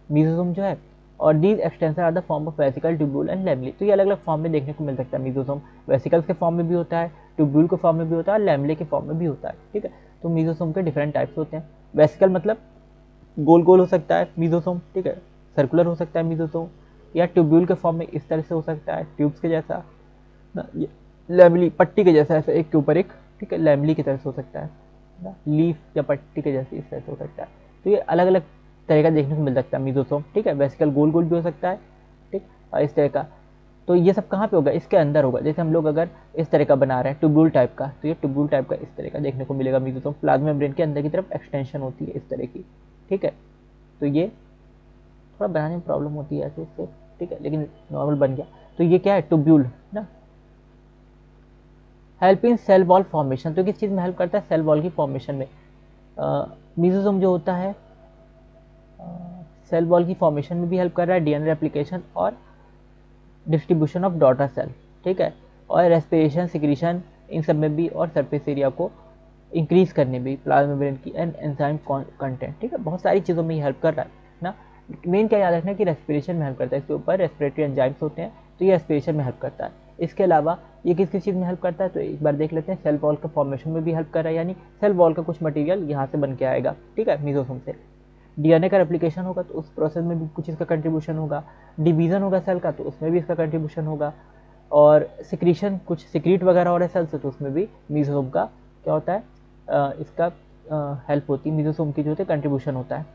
मीजोसोम जो है, और these extension are the form of vesicle, tubule and lamellae. तो ये अलग अलग फॉर्म में देखने को मिल सकता है मीजोसोम, वेसिकल्स के फॉर्म में भी होता है, ट्यूब्यूल के फॉर्म में भी होता है, लैमेले के फॉर्म में भी होता है। ठीक है, तो मीजोसोम के डिफरेंट टाइप्स होते हैं। वेसिकल मतलब गोल गोल हो सकता है मीजोसोम, ठीक है, सर्कुलर हो सकता है मीजोसोम, या ट्यूब्यूल के फॉर्म में इस तरह से हो सकता है ट्यूब्स के जैसा ना, लैमली पट्टी के जैसा, ऐसे एक के ऊपर एक, ठीक है, लैमली की तरह से हो सकता है ना, लीफ या पट्टी के जैसे इस तरह से हो सकता है। तो ये अलग अलग तरह का देखने को मिल सकता है मीजोसोम, ठीक है। वेसिकल गोल गोल भी हो सकता है, ठीक, और इस तरह का। तो ये सब कहाँ पे होगा, इसके अंदर होगा। जैसे हम लोग अगर इस तरह का बना रहे हैं ट्यूब्यूल टाइप का, तो ये ट्यूब्यूल टाइप का इस तरह का देखने को मिलेगा मीजोसोम। प्लाज्मा मेम्ब्रेन के अंदर की तरफ एक्सटेंशन होती है इस तरह की, ठीक है। तो ये थोड़ा बनाने में प्रॉब्लम होती है ऐसे इससे, ठीक है, लेकिन नॉर्मल बन गया। तो ये क्या है, ट्यूब्यूल ना। Help in cell wall formation, तो किस चीज़ में हेल्प करता है, सेल वॉल की फॉर्मेशन में। मीजोसोम जो होता है सेल वॉल की फॉर्मेशन में भी हेल्प कर रहा है, डीएनए रेप्लिकेशन और डिस्ट्रीब्यूशन ऑफ डॉटर सेल, ठीक है, और रेस्पिरेशन, सिक्रीशन, इन सब में भी, और सरफेस एरिया को इंक्रीज करने में भी, प्लाज्मा मेम्ब्रेन की एंड एंजाइम कंटेंट, ठीक है, बहुत सारी चीज़ों में ये हेल्प कर रहा है ना। मेन क्या याद रखना है कि रेस्पिरेशन में हेल्प करता है, इसके ऊपर रेस्पिरेटरी एंजाइम्स होते हैं, तो ये रेस्पिरेशन में हेल्प करता है। इसके अलावा ये किस किस चीज़ में हेल्प करता है, तो एक बार देख लेते हैं। सेल वॉल का फॉर्मेशन में भी हेल्प कर रहा है, यानी सेल वॉल का कुछ मटेरियल यहाँ से बन के आएगा, ठीक है, मीजोसोम से। डीएनए का रेप्लिकेशन होगा तो उस प्रोसेस में भी कुछ इसका कंट्रीब्यूशन होगा। डिवीजन होगा सेल का तो उसमें भी इसका कंट्रीब्यूशन होगा। और सिक्रीशन, कुछ सिक्रीट वगैरह हो रहा है सेल से, तो उसमें भी मीजोसोम का क्या होता है, इसका हेल्प होती है, मीजोसोम की जो होती है कंट्रीब्यूशन होता है।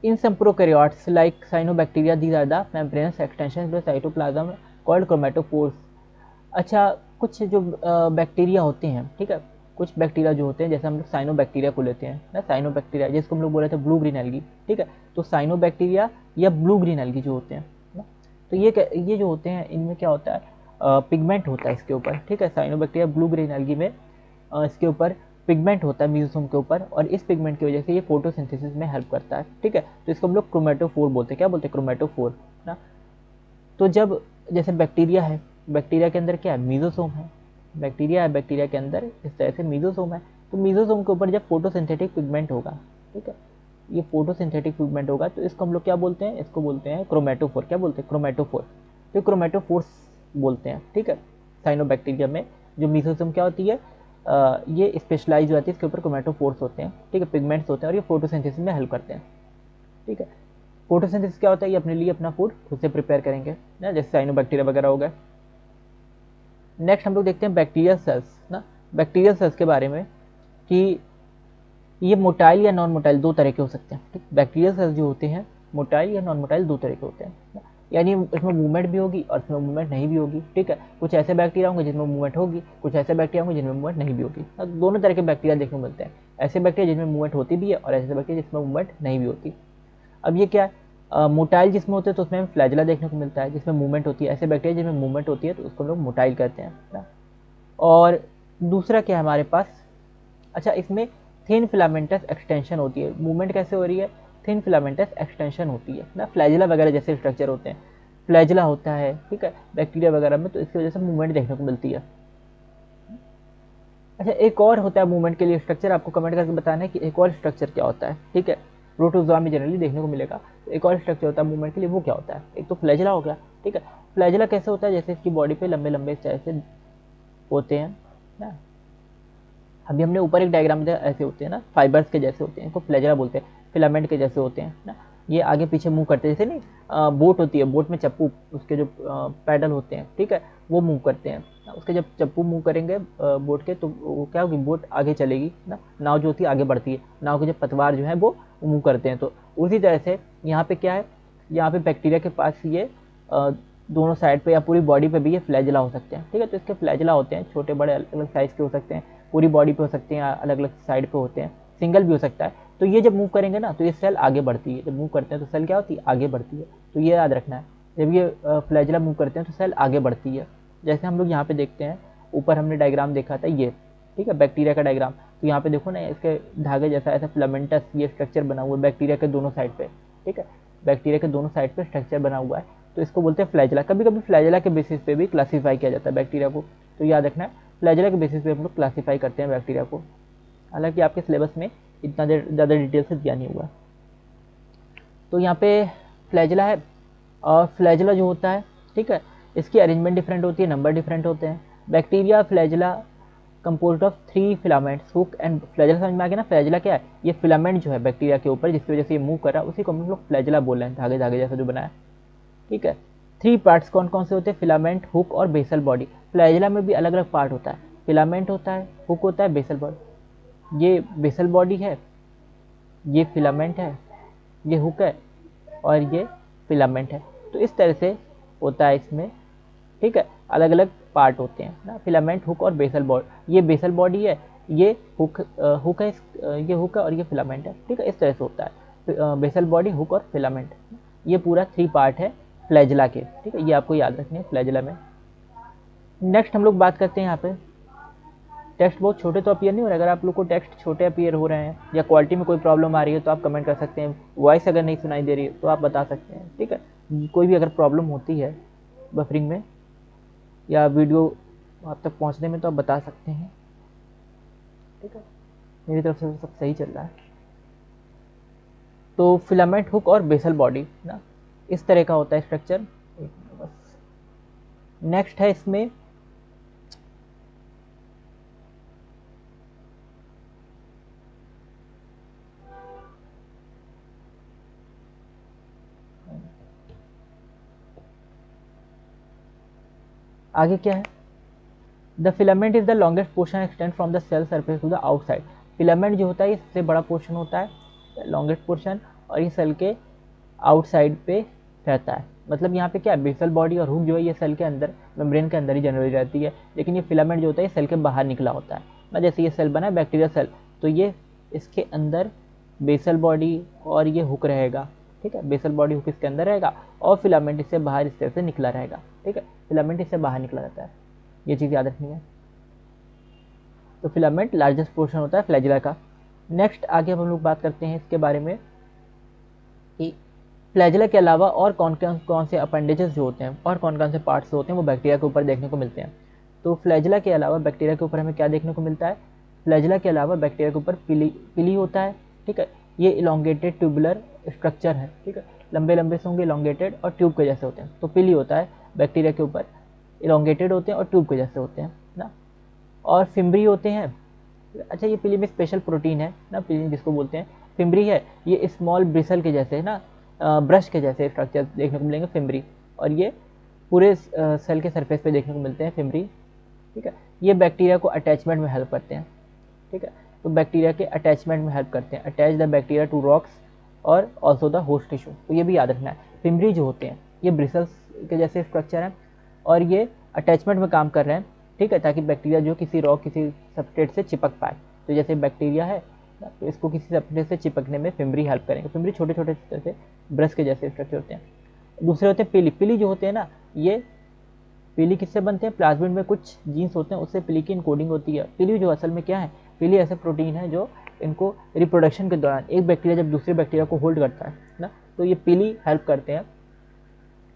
In some prokaryotes like cyanobacteria, these are the membranous extension to cytoplasm called chromatophores. अच्छा, कुछ जो बैक्टीरिया होते हैं, ठीक है, कुछ बैक्टीरिया जो होते हैं, जैसे हम लोग साइनोबैक्टीरिया को लेते हैं ना, साइनोबैक्टीरिया जिसको हम लोग बोल रहे थे ब्लू ग्रीन एल्गी, ठीक है। तो साइनोबैक्टीरिया या ब्लू ग्रीन एल्गी जो होते हैं ना, तो ये जो होते हैं इनमें क्या होता है, पिगमेंट होता है इसके ऊपर, ठीक है। साइनोबैक्टीरिया ब्लू ग्रीन एल्गी में इसके ऊपर पिगमेंट होता है मीजोसोम के ऊपर, और इस पिगमेंट की वजह से ये फोटोसिंथेसिस में हेल्प करता है, ठीक है। तो इसको हम लोग क्रोमेटोफोर बोलते हैं, क्या बोलते हैं, क्रोमेटोफोर ना। तो जब जैसे बैक्टीरिया है, बैक्टीरिया के अंदर क्या है, मीजोसोम है, बैक्टीरिया है, बैक्टीरिया के अंदर इस तरह से मीजोसोम है। तो मीजोसोम के ऊपर जब फोटोसिंथेटिक पिगमेंट होगा, ठीक है, ये फोटोसिंथेटिक पिगमेंट होगा, तो इसको हम लोग क्या बोलते हैं, इसको बोलते हैं क्रोमेटोफोर, क्या बोलते हैं, क्रोमेटोफोर। तो क्रोमेटोफोर्स बोलते हैं, ठीक है। साइनोबैक्टीरिया में जो मीजोसोम क्या होती है, ये स्पेशलाइज हो जाती है, इसके ऊपर क्रोमेटोफोर्स होते हैं, ठीक है, पिगमेंट्स होते हैं, और ये फोटोसिंथेसिस में हेल्प करते हैं, ठीक है। फोटोसिंथेसिस क्या होता है, ये अपने लिए अपना फूड खुद से प्रिपेयर करेंगे ना, जैसे साइनोबैक्टीरिया वगैरह हो गए। नेक्स्ट हम लोग देखते हैं बैक्टीरियल सेल्स ना, बैक्टीरियल सेल्स के बारे में कि ये मोटाइल या नॉन मोटाइल दो तरह के हो सकते हैं, ठीक। बैक्टीरियल सेल्स जो होते हैं मोटाइल या नॉन मोटाइल दो तरह के होते हैं ना? यानी इसमें मूवमेंट भी होगी और इसमें मूवमेंट नहीं भी होगी, ठीक है। कुछ ऐसे बैक्टीरिया होंगे जिनमें मूवमेंट होगी, कुछ ऐसे बैक्टीरिया होंगे जिनमें मूवमेंट नहीं भी होगी। दोनों तरह के बैक्टीरिया देखने को मिलते हैं, ऐसे बैक्टीरिया जिनमें मूवमेंट होती भी है और ऐसे बैक्टीरिया जिसमें मूवमेंट नहीं भी होती। अब ये क्या है, मोटाइल जिसमें होते हैं तो उसमें हमें फ्लैजिला देखने को मिलता है जिसमें मूवमेंट होती है, ऐसे बैक्टीरिया जिसमें मूवमेंट होती है तो उसको हम लोग मोटाइल कहते हैं ना। और दूसरा क्या है हमारे पास, अच्छा, इसमें थिन फिलामेंटस एक्सटेंशन होती है। मूवमेंट कैसे हो रही है, थिन फिलामेंटस एक्सटेंशन होती है ना, फ्लैजिला वगैरह जैसे स्ट्रक्चर होते हैं, फ्लैजिला होता है, ठीक है, बैक्टीरिया वगैरह में, तो इसकी वजह से मूवमेंट देखने को मिलती है। अच्छा, एक और होता है मूवमेंट के लिए स्ट्रक्चर, आपको कमेंट करके बताना है कि एक और स्ट्रक्चर क्या होता है, ठीक है। प्रोटोजोआ में जनरली देखने को मिलेगा, तो एक और स्ट्रक्चर होता है मूवमेंट के लिए, वो क्या होता है, एक तो फ्लैजिला हो गया, ठीक है। फ्लैजिला कैसे होता है, जैसे इसकी बॉडी पे लंबे लंबे इस तरह से होते हैं ना, अभी हमने ऊपर एक डायग्राम में ऐसे होते हैं ना, फाइबर्स के जैसे होते हैं, इनको फ्लैजिला बोलते हैं, फिलामेंट के जैसे होते हैं ना। ये आगे पीछे मूव करते हैं, जैसे नहीं बोट होती है, बोट में चप्पू, उसके जो पैडल होते हैं, ठीक है, वो मूव करते हैं ना। उसके जब चप्पू मूव करेंगे बोट के, तो वो क्या होगी, बोट आगे चलेगी ना, नाव जो होती है आगे बढ़ती है, नाव के जब पतवार जो है वो मूव करते हैं। तो उसी तरह से यहाँ पे क्या है, यहाँ पे बैक्टीरिया के पास ये दोनों साइड पे या पूरी बॉडी पे भी ये फ्लैजिला हो सकते हैं, ठीक है। तो इसके फ्लैजिला होते हैं, छोटे बड़े अलग अलग साइज के हो सकते हैं, पूरी बॉडी पे हो सकते हैं, अलग अलग साइड पे होते हैं, सिंगल भी हो सकता है। तो ये जब मूव करेंगे ना तो ये सेल आगे बढ़ती है, जब मूव करते हैं तो सेल क्या होती है, आगे बढ़ती है। तो ये याद रखना है, जब ये फ्लैजिला मूव करते हैं तो सेल आगे बढ़ती है। जैसे हम लोग यहाँ पे देखते हैं, ऊपर हमने डायग्राम देखा था ये, ठीक है, बैक्टीरिया का डायग्राम। तो यहाँ पे देखो ना, इसके धागे जैसा ऐसा फिलामेंटस ये स्ट्रक्चर बना हुआ है बैक्टीरिया के दोनों साइड पे, ठीक है, बैक्टीरिया के दोनों साइड पे स्ट्रक्चर बना हुआ है, तो इसको बोलते हैं फ्लैजिला। कभी कभी फ्लैजिला के बेसिस पे भी क्लासीफाई किया जाता है बैक्टीरिया को, तो याद रखना है, फ्लैजिला के बेसिस पे हम लोग क्लासीफाई करते हैं बैक्टीरिया को। हालांकि आपके सिलेबस में इतना ज़्यादा डिटेल से दिया नहीं हुआ। तो यहाँ पे फ्लैजिला है, और फ्लैजिला जो होता है, ठीक है, इसकी अरेंजमेंट डिफरेंट होती है, नंबर डिफरेंट होते हैं। Bacteria flagella composed of 3 filaments, hook and flagella. समझ में आ गया ना, फ्लैजिला क्या है, ये फिलामेंट जो है बैक्टीरिया के ऊपर जिसकी वजह से ये मूव कर रहा है, उसी को हम लोग फ्लैजिला बोल रहे हैं, धागे धागे जैसा जो बनाया, ठीक है। 3 पार्ट्स कौन कौन से होते हैं? फिलामेंट, हुक और बेसल बॉडी। फ्लैजिला में भी अलग अलग पार्ट होता है, फिलामेंट होता है, हुक होता है, बेसल बॉडी। ये बेसल बॉडी है, ये फिलामेंट है, ये हुक है और ये फिलामेंट है। तो इस तरह से होता है इसमें, ठीक है, अलग अलग पार्ट होते हैं ना, फिलामेंट, हुक और बेसल बॉडी। ये बेसल बॉडी है, ये हुक है, ये हुक है और ये फिलामेंट है, ठीक है, इस तरह से होता है बेसल बॉडी, हुक और फिलामेंट। ये पूरा 3 पार्ट है फ्लैजिला के, ठीक है, ये आपको याद रखने हैं फ्लैजिला में। नेक्स्ट हम लोग बात करते हैं यहाँ पे, टेक्स्ट बहुत छोटे तो अपीयर नहीं हो रहे। अगर आप लोग को टेक्स्ट छोटे अपीयर हो रहे हैं या क्वालिटी में कोई प्रॉब्लम आ रही है तो आप कमेंट कर सकते हैं। वॉइस अगर नहीं सुनाई दे रही है तो आप बता सकते हैं, ठीक है। कोई भी अगर प्रॉब्लम होती है बफरिंग में या वीडियो आप तक पहुंचने में तो आप बता सकते हैं, ठीक है। मेरी तरफ से सब सही चल रहा है। तो फिलामेंट, हुक और बेसल बॉडी ना, इस तरह का होता है स्ट्रक्चर। बस नेक्स्ट है इसमें आगे क्या है, the filament is the longest portion extend from the cell surface to the outside. Filament जो होता है ये सबसे बड़ा पोर्शन होता है, लॉन्गेस्ट पोर्शन, और ये सेल के आउटसाइड पे रहता है। मतलब यहाँ पे क्या है, बेसल बॉडी और हुक जो है ये सेल के अंदर, मेम्ब्रेन के अंदर ही जनरली रहती है, लेकिन ये फिलामेंट जो होता है ये सेल के बाहर निकला होता है ना। जैसे ये सेल बना है बैक्टीरिया सेल, तो ये इसके अंदर बेसल बॉडी और ये हुक रहेगा, ठीक है, बेसल बॉडी हुक इसके अंदर रहेगा और फिलामेंट इससे बाहर इस तरह से निकला रहेगा, ठीक है, फिलामेंट इससे बाहर निकला रहता है, ये चीज़ याद रखनी है। तो फिलामेंट लार्जेस्ट पोर्शन होता है फ्लैजिला का। नेक्स्ट आगे अब हम लोग बात करते हैं इसके बारे में कि फ्लैजिला के अलावा और कौन से अपेंडेजेस जो होते हैं और कौन कौन से पार्ट्स होते हैं वो बैक्टीरिया के ऊपर देखने को मिलते हैं। तो फ्लैजिला के अलावा बैक्टीरिया के ऊपर हमें क्या देखने को मिलता है, फ्लैजिला के अलावा बैक्टीरिया के ऊपर पिली होता है, ठीक है। ये इलोंगेटेड ट्यूबुलर स्ट्रक्चर है, ठीक है, लंबे लंबे से होंगे, इलोंगेटेड और ट्यूब के जैसे होते हैं। तो पिली होता है बैक्टीरिया के ऊपर, इलोंगेटेड होते हैं और ट्यूब के जैसे होते हैं ना। और फिम्बरी होते हैं। अच्छा, ये पिली में स्पेशल प्रोटीन है ना, पिली जिसको बोलते हैं, फिम्बरी है, ये स्मॉल ब्रिसल के जैसे है ना, ब्रश के जैसे स्ट्रक्चर देखने को मिलेंगे फिम्बरी, और ये पूरे सेल के सरफेस पे देखने को मिलते हैं फिम्बरी, ठीक है। ये बैक्टीरिया को अटैचमेंट में हेल्प करते हैं, ठीक है, तो बैक्टीरिया के अटैचमेंट में हेल्प करते हैं, attach the bacteria to rocks और ऑल्सो द होस्ट टिश्यू। तो ये भी याद रखना है, फिम्बरी जो होते हैं ये ब्रिसल्स के जैसे स्ट्रक्चर हैं और ये अटैचमेंट में काम कर रहे हैं, ठीक है, ताकि बैक्टीरिया जो किसी रॉक, किसी सबस्ट्रेट से चिपक पाए। तो जैसे बैक्टीरिया है तो इसको किसी सबस्ट्रेट से चिपकने में फिम्बरी हेल्प करेंगे। फिम्बरी छोटे छोटे तरह से ब्रश के जैसे स्ट्रक्चर होते हैं। दूसरे होते हैं पिली। पिली जो होते हैं ना, ये पिली किससे बनते हैं, प्लाज्मिड में कुछ जीन्स होते हैं उससे पिली की इनकोडिंग होती है। पिली जो असल में क्या है, पिली ऐसे प्रोटीन है जो इनको रिप्रोडक्शन के दौरान एक बैक्टीरिया जब दूसरे बैक्टीरिया को होल्ड करता है ना, तो ये पिली हेल्प करते हैं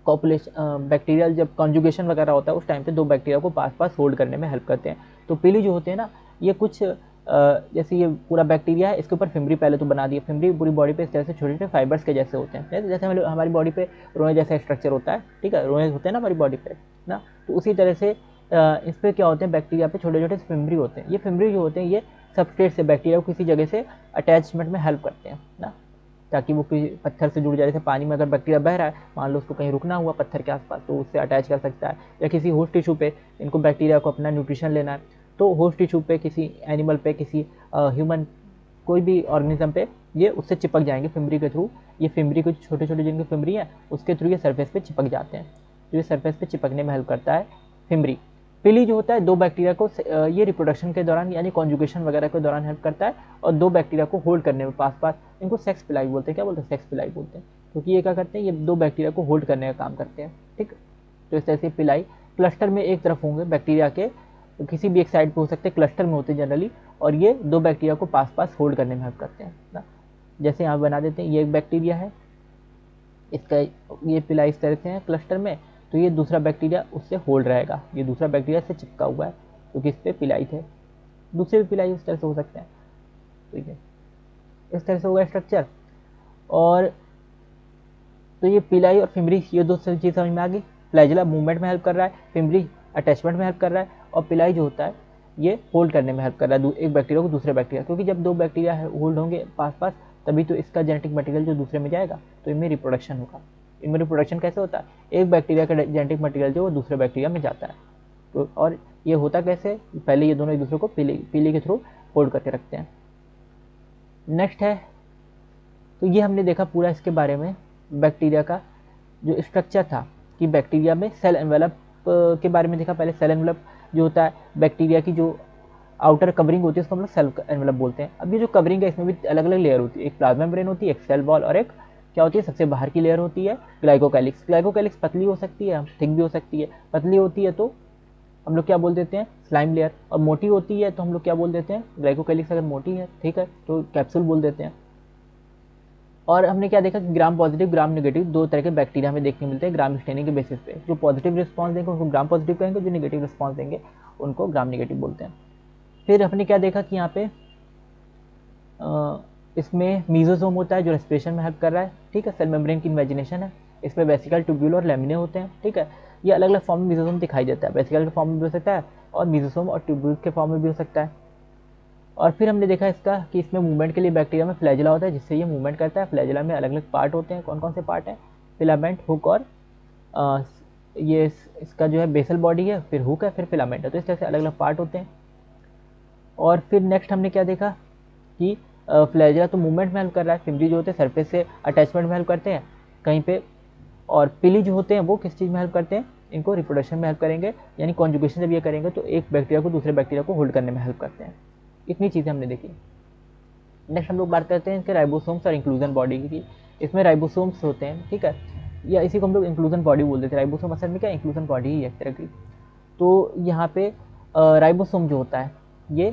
कॉपुलेशन, बैक्टीरियल जब कॉन्जुगेशन वगैरह होता है उस टाइम पे दो बैक्टीरिया को पास पास होल्ड करने में हेल्प करते हैं। तो पिली जो होते हैं ना, ये कुछ जैसे ये पूरा बैक्टीरिया है, इसके ऊपर फिम्बरी पहले तो बना दिया। फिम्बरी पूरी बॉडी पे इस तरह से छोटे छोटे फाइबर्स के जैसे होते हैं, जैसे हमारी बॉडी पे रोए जैसा स्ट्रक्चर होता है, ठीक है, रोए होते हैं ना हमारी बॉडी पे ना, तो उसी तरह से इस पर क्या होते हैं, बैक्टीरिया पे छोटे छोटे फिम्बरी होते हैं। ये फिम्बरी जो होते हैं ये सबस्ट्रेट से बैक्टीरिया को किसी जगह से अटैचमेंट में हेल्प करते हैं ना, ताकि वो किसी पत्थर से जुड़ जाए। जैसे पानी में अगर बैक्टीरिया बह रहा है, मान लो उसको कहीं रुकना हुआ पत्थर के आसपास, तो उससे अटैच कर सकता है। या किसी होस्ट टिश्यू पे इनको बैक्टीरिया को अपना न्यूट्रिशन लेना है, तो होस्ट टिश्यू पे, किसी एनिमल पे, किसी ह्यूमन, कोई भी ऑर्गेनिज्म पे ये उससे चिपक जाएंगे फिम्बरी के थ्रू। ये फिम्बरी कुछ छोटे छोटे जिनके फिम्बरी है उसके थ्रू ये सरफेस पे चिपक जाते हैं, तो ये सरफेस पे चिपकने में हेल्प करता है फिम्बरी। पिली जो होता है दो बैक्टीरिया को ये रिप्रोडक्शन के दौरान यानी कॉन्जुगेशन वगैरह के दौरान हेल्प करता है, और दो बैक्टीरिया को होल्ड करने में पास पास, इनको सेक्स पिलाई बोलते हैं। क्या बोलते हैं, सेक्स पिलाई बोलते हैं, क्योंकि ये क्या करते हैं, ये दो बैक्टीरिया को होल्ड करने का काम करते हैं, ठीक। तो इस तरह से पिलाई क्लस्टर में एक तरफ होंगे बैक्टीरिया के, तो किसी भी एक साइड पे हो सकते हैं, क्लस्टर में होते हैं जनरली, और ये दो बैक्टीरिया को पास पास होल्ड करने में हेल्प करते हैं ना। जैसे यहाँ बना देते हैं, ये एक बैक्टीरिया है, इसका ये पिलाई इस तरह से है क्लस्टर में, तो ये दूसरा बैक्टीरिया उससे होल्ड रहेगा, ये दूसरा बैक्टीरिया से चिपका हुआ है क्योंकि इस पर पिलाई थे। दूसरे भी पिलाई इस तरह से हो सकते हैं, ठीक है, इस तरह से होगा स्ट्रक्चर। और तो ये पिलाई और फिम्बरी, ये दो चीज़ समझ में आ गई। फ्लैजिला मूवमेंट में हेल्प कर रहा है, फिम्बरी अटैचमेंट में हेल्प कर रहा है, और पिलाई जो होता है ये होल्ड करने में हेल्प कर रहा है एक बैक्टीरिया को दूसरे बैक्टीरिया, क्योंकि जब दो बैक्टीरिया होल्ड होंगे पास पास तभी तो इसका जेनेटिक मटेरियल जो दूसरे में जाएगा, तो इनमें रिप्रोडक्शन होगा, इनमें रिप्रोडक्शन कैसे होता है, एक बैक्टीरिया का जेनेटिक मटेरियल जो वो दूसरे बैक्टीरिया में जाता है, तो और ये होता कैसे, पहले ये दोनों एक दूसरे को पीली के थ्रू होल्ड करके रखते हैं। नेक्स्ट है, तो ये हमने देखा पूरा इसके बारे में बैक्टीरिया का जो स्ट्रक्चर था कि बैक्टीरिया में सेल एनवेलप के बारे में देखा। पहले सेल एनवेलप जो होता है बैक्टीरिया की जो आउटर कवरिंग होती है उसको हम लोग सेल एनवेलप बोलते हैं। अब ये जो कवरिंग है इसमें भी अलग अलग लेयर होती है, एक प्लाज्मा मेम्ब्रेन होती है, एक सेल वॉल, और एक क्या होती है सबसे बाहर की लेयर होती है ग्लाइकोकैलिक्स। ग्लाइकोकैलिक्स पतली हो सकती है, थिक भी हो सकती है। पतली होती है तो हम लोग क्या बोल देते हैं स्लाइम लेयर, और मोटी होती है तो हम लोग क्या बोल देते हैं, ग्लाइकोकैलिक्स अगर मोटी है ठीक है तो कैप्सूल बोल देते हैं। और हमने क्या देखा कि ग्राम पॉजिटिव ग्राम नेगेटिव दो तरह के बैक्टीरिया हमें देखने मिलते हैं ग्राम स्टेनिंग के बेसिस पे। जो पॉजिटिव रिस्पांस देंगे उनको ग्राम पॉजिटिव कहेंगे, जो नेगेटिव रिस्पांस देंगे उनको ग्राम नेगेटिव बोलते हैं। फिर हमने क्या देखा कि यहाँ पे इसमें मीजोसोम होता है जो रेस्पिरेशन में हेल्प कर रहा है, ठीक है। सेल मेम्ब्रेन की इमेजिनेशन है, इसमें वेसिकल, ट्यूब्यूल और लैमिने होते हैं, ठीक है। ये अलग अलग फॉर्म में मीजोसोम दिखाई देता है, वेसिकल के फॉर्म में भी हो सकता है और मीजोसोम और ट्यूब्यूल के फॉर्म में भी हो सकता है। और फिर हमने देखा इसका कि इसमें मूवमेंट के लिए बैक्टीरिया में फ्लैजिला होता है जिससे ये मूवमेंट करता है। फ्लैजिला में अलग अलग पार्ट होते हैं, कौन कौन से पार्ट हैं, फिलामेंट, हुक और ये इसका जो है बेसल बॉडी है, फिर हुक है, फिर फिलामेंट है, तो इस तरह से अलग अलग पार्ट होते हैं। और फिर नेक्स्ट हमने क्या देखा कि फ्लैजिला तो मूवमेंट में हेल्प कर रहा है, फिम्बरी जो होते हैं सरफेस से अटैचमेंट में हेल्प करते हैं कहीं पे, और पिली जो होते हैं वो किस चीज़ में हेल्प करते हैं, इनको रिप्रोडक्शन में हेल्प करेंगे, यानी कॉन्जुगेशन जब ये करेंगे तो एक बैक्टीरिया को दूसरे बैक्टीरिया को होल्ड करने में हेल्प करते हैं। इतनी चीज़ें हमने देखी। नेक्स्ट हम लोग बात करते हैं इनके राइबोसोम्स और इंक्लूजन बॉडी की। इसमें राइबोसोम्स होते हैं, ठीक है, या इसी को हम लोग इंक्लूजन बॉडी बोल देते हैं। राइबोसोम असल में क्या इंक्लूजन बॉडी ही है एक तरह की। तो यहाँ पे राइबोसोम जो होता है ये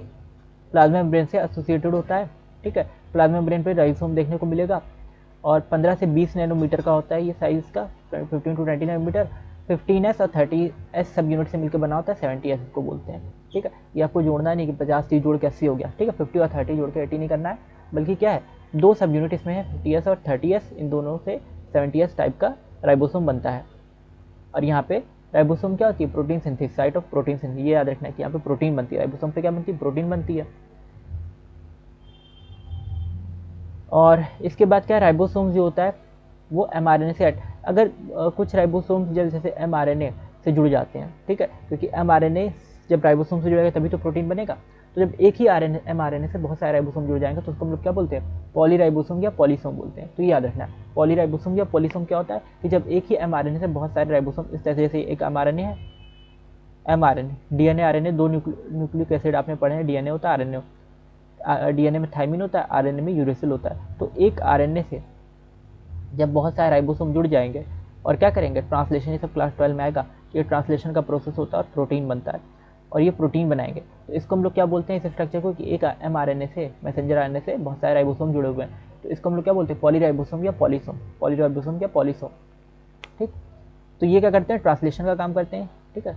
प्लाज्मा मेम्ब्रेन से एसोसिएटेड होता है, ठीक है। प्लाज्मा मेम्ब्रेन पे राइबोसोम देखने को मिलेगा और 15 से 20 नैनोमीटर का होता है ये साइज़ का, 15 टू 20 नैनोमीटर। 15s और 30s सब यूनिट से मिलकर बना होता है, 70s इसको बोलते हैं, ठीक है। ये आपको जोड़ना नहीं कि 50 30 जोड़ के 80 हो गया, ठीक है। 50 और 30 जोड़ के 80 नहीं करना है, बल्कि क्या है दो सब यूनिट इसमें है, 50s और 30s, इन दोनों से 70s टाइप का राइबोसोम बनता है। और यहाँ पे राइबोसोम क्या होती है, protein synthesis, site of protein synthesis. ये याद रखना है कि यहाँ पे प्रोटीन बनती है, राइबोसोम पे क्या बनती है, प्रोटीन बनती है। और इसके बाद क्या है, राइबोसोम जो होता है वो mRNA से अगर कुछ राइबोसोम्स जैसे mRNA से जुड़ जाते हैं, ठीक है, क्योंकि mRNA जब राइबोसोम से जुड़ेगा तभी तो प्रोटीन बनेगा। तो जब एक ही mRNA से बहुत सारे राइबोसोम जुड़ जाएंगे तो उसको हम लोग क्या बोलते हैं, पॉलीराइबोसोम या पॉलीसोम बोलते हैं। तो ये याद रखना है, पॉलीराइबोसोम या पॉलीसोम क्या होता है कि जब एक ही mRNA से बहुत सारे राइबोसोम, इस तरह से एक mRNA है, mRNA DNA RNA दो न्यूक्लिक एसिड आपने पढ़े हैं, DNA होता है RNA, डीएनए में थायमिन होता है, आरएनए में यूरेसिल होता है। तो एक आरएनए से जब बहुत सारे राइबोसोम जुड़ जाएंगे और क्या करेंगे, ट्रांसलेशन, ये सब क्लास 12 में आएगा, ये ट्रांसलेशन का प्रोसेस होता है और प्रोटीन बनता है और ये प्रोटीन बनाएंगे। तो इसको हम लोग क्या बोलते हैं इस स्ट्रक्चर को कि एक mRNA से, मैसेंजर आरएनए से बहुत सारे राइबोसोम जुड़े हुए हैं, तो इसको हम लोग क्या बोलते हैं, पॉलीराइबोसोम या पॉलीसोम, पॉलीराइबोसोम या पॉलीसोम, ठीक। तो ये क्या करते हैं, ट्रांसलेशन का काम करते हैं, ठीक है।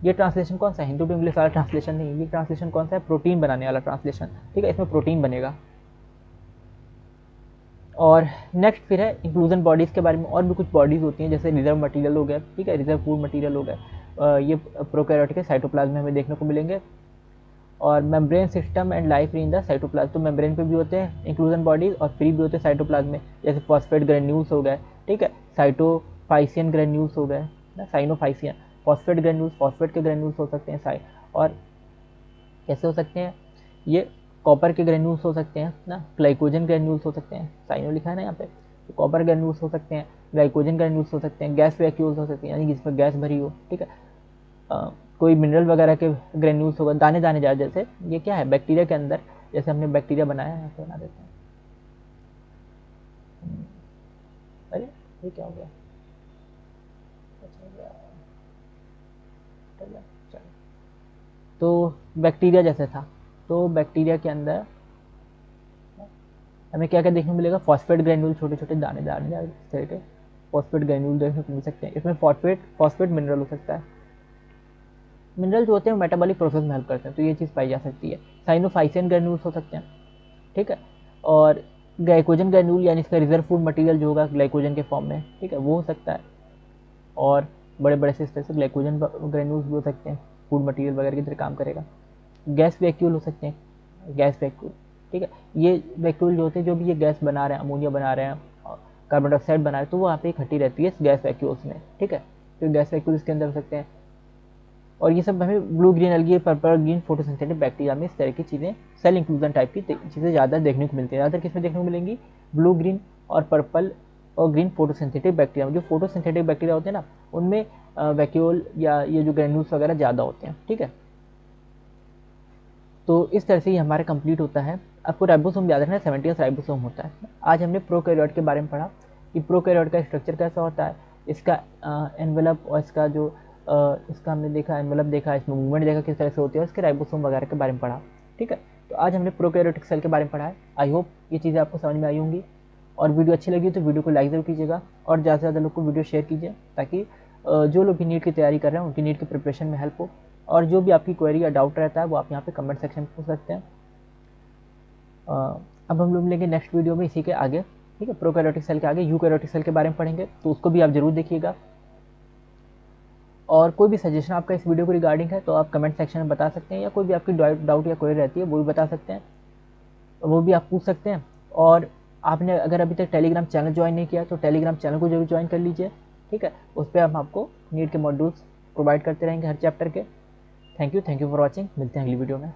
ये ट्रांसलेशन कौन सा है, हिंदू टू इंग्लिश वाला ट्रांसलेशन नहीं, ये ट्रांसलेशन कौन सा है, प्रोटीन बनाने वाला ट्रांसलेशन, ठीक है, इसमें प्रोटीन बनेगा। और नेक्स्ट फिर है इंक्लूजन बॉडीज़ के बारे में। और भी कुछ बॉडीज़ होती हैं जैसे रिजर्व मटेरियल हो गया, ठीक है, रिजर्व फूड मटेरियल हो गया, ये प्रोकैरियोटिक के साइटोप्लाज्म में हमें देखने को मिलेंगे। और membrane system and life in the cytoplasm, तो मेम्ब्रेन पे भी होते हैं इंक्लूजन बॉडीज और फ्री भी होते हैं साइटोप्लाज्म में, जैसे फॉस्फेट ग्रेन्यूल्स हो गए, ठीक है, साइटोफाइसियन ग्रेन्यूल्स हो गए ना, साइनोफाइसियन, फॉस्फेट ग्रेन्यूल्स, फॉस्फेट के ग्रेन्यूल्स हो सकते हैं, और कैसे हो सकते हैं, ये कॉपर के ग्रेन्यूल्स हो सकते हैं ना, ग्लाइकोजन ग्रेन्यूल्स हो सकते हैं, साइनो लिखा है ना यहाँ पे, तो कॉपर ग्रेन्यूल्स हो सकते हैं, ग्लाइकोजन ग्रेन्यूल्स हो सकते हैं, गैस वैक्यूल्स हो सकते हैं, यानी जिसमें गैस भरी हो, ठीक है, कोई मिनरल वगैरह के ग्रेन्यूल्स होगा, दाने दाने जार जैसे, ये क्या है बैक्टीरिया के अंदर, जैसे हमने बैक्टीरिया बनाया है, यहाँ पे बना देते हैं। अरे ये क्या हो गया, तो बैक्टीरिया जैसे था, तो बैक्टीरिया के अंदर हमें क्या क्या देखने को मिलेगा, फॉस्फेट ग्रेन्यूल, छोटे छोटे दाने दाने इस तरह के फॉस्फेट ग्रेन्यूल देखने को मिल सकते हैं। इसमें फॉस्फेट मिनरल हो सकता है, मिनरल जो होते हैं मेटाबॉलिक प्रोसेस में हेल्प करते हैं, तो ये चीज़ पाई जा सकती है। साइनोफाइसियन ग्रेन्यूल्स हो सकते हैं, ठीक है, और ग्लाइकोजन ग्रेन्यूल यानी इसका रिजर्व फूड मटेरियल जो होगा ग्लाइकोजन के फॉर्म में, ठीक है, वो हो सकता है। और बड़े बड़े से इस तरह से ग्लाइकोजन ग्रेन्यूल्स भी हो सकते हैं, फूड मटेरियल वगैरह की तरह काम करेगा। गैस वैक्यूल हो सकते हैं, गैस वैक्यूल, ठीक है, ये वैक्यूल जो होते हैं जो भी ये गैस बना रहे हैं, अमोनिया बना रहे हैं, कार्बन डाइऑक्साइड बनाए तो वो वहाँ पे इकट्ठी रहती है गैस वैक्यूल्स में, ठीक है। तो गैस वैक्यूल्स के अंदर हो सकते हैं, और ये सब हमें blue green अलगी, purple green photosynthetic bacteria में इस तरह की चीज़ें, सेल इंक्लूजन टाइप की चीज़ें ज़्यादा देखने को मिलती है। ज़्यादातर किस में देखने को मिलेंगी? ब्लू ग्रीन और पर्पल और ग्रीन फोटोसिंथेटिक बैक्टीरिया में। जो फोटोसिंथेटिक बैक्टीरिया होते हैं ना, उनमें वैक्यूल या ये जो ग्रेन्यूल्स वगैरह ज़्यादा होते हैं, ठीक है। तो इस तरह से ये हमारा कंप्लीट होता है। आपको राइबोसोम याद रखना है, 70 राइबोसोम होता है। आज हमने प्रोकैरियोट के बारे में पढ़ा कि प्रोकैरियोट का स्ट्रक्चर कैसा होता है, इसका एनवेलप और इसका जो इसका हमने देखा एनवेलप देखा, इसमें मूवमेंट देखा किस तरह से होती है, और इसके राइबोसोम वगैरह के बारे में पढ़ा, ठीक है। तो आज हमने प्रोकैरियोटिक सेल के बारे में पढ़ा है। आई होप ये चीज़ें आपको समझ में आई होंगी, और वीडियो अच्छी लगी तो वीडियो को लाइक जरूर कीजिएगा, और ज़्यादा से ज़्यादा लोग को वीडियो शेयर कीजिए, ताकि जो लोग भी नीट की तैयारी कर रहे हैं उनकी नीट की प्रिपरेशन में हेल्प हो। और जो भी आपकी क्वेरी या डाउट रहता है वो आप यहाँ पे कमेंट सेक्शन में पूछ सकते हैं। अब हम लोग मिलेंगे नेक्स्ट वीडियो में इसी के आगे, ठीक है। प्रोकैरियोटिक सेल के आगे यूकैरियोटिक सेल के बारे में पढ़ेंगे, तो उसको भी आप जरूर देखिएगा। और कोई भी सजेशन आपका इस वीडियो को रिगार्डिंग है तो आप कमेंट सेक्शन में बता सकते हैं, या कोई भी आपकी डाउट या क्वेरी रहती है वो भी बता सकते हैं, वो भी आप पूछ सकते हैं। और आपने अगर अभी तक टेलीग्राम चैनल ज्वाइन नहीं किया तो टेलीग्राम चैनल को जरूर ज्वाइन कर लीजिए, ठीक है। उस पर हम आपको नीट के मॉड्यूल्स प्रोवाइड करते रहेंगे हर चैप्टर के। Thank you for watching. मिलते हैं अगली वीडियो में।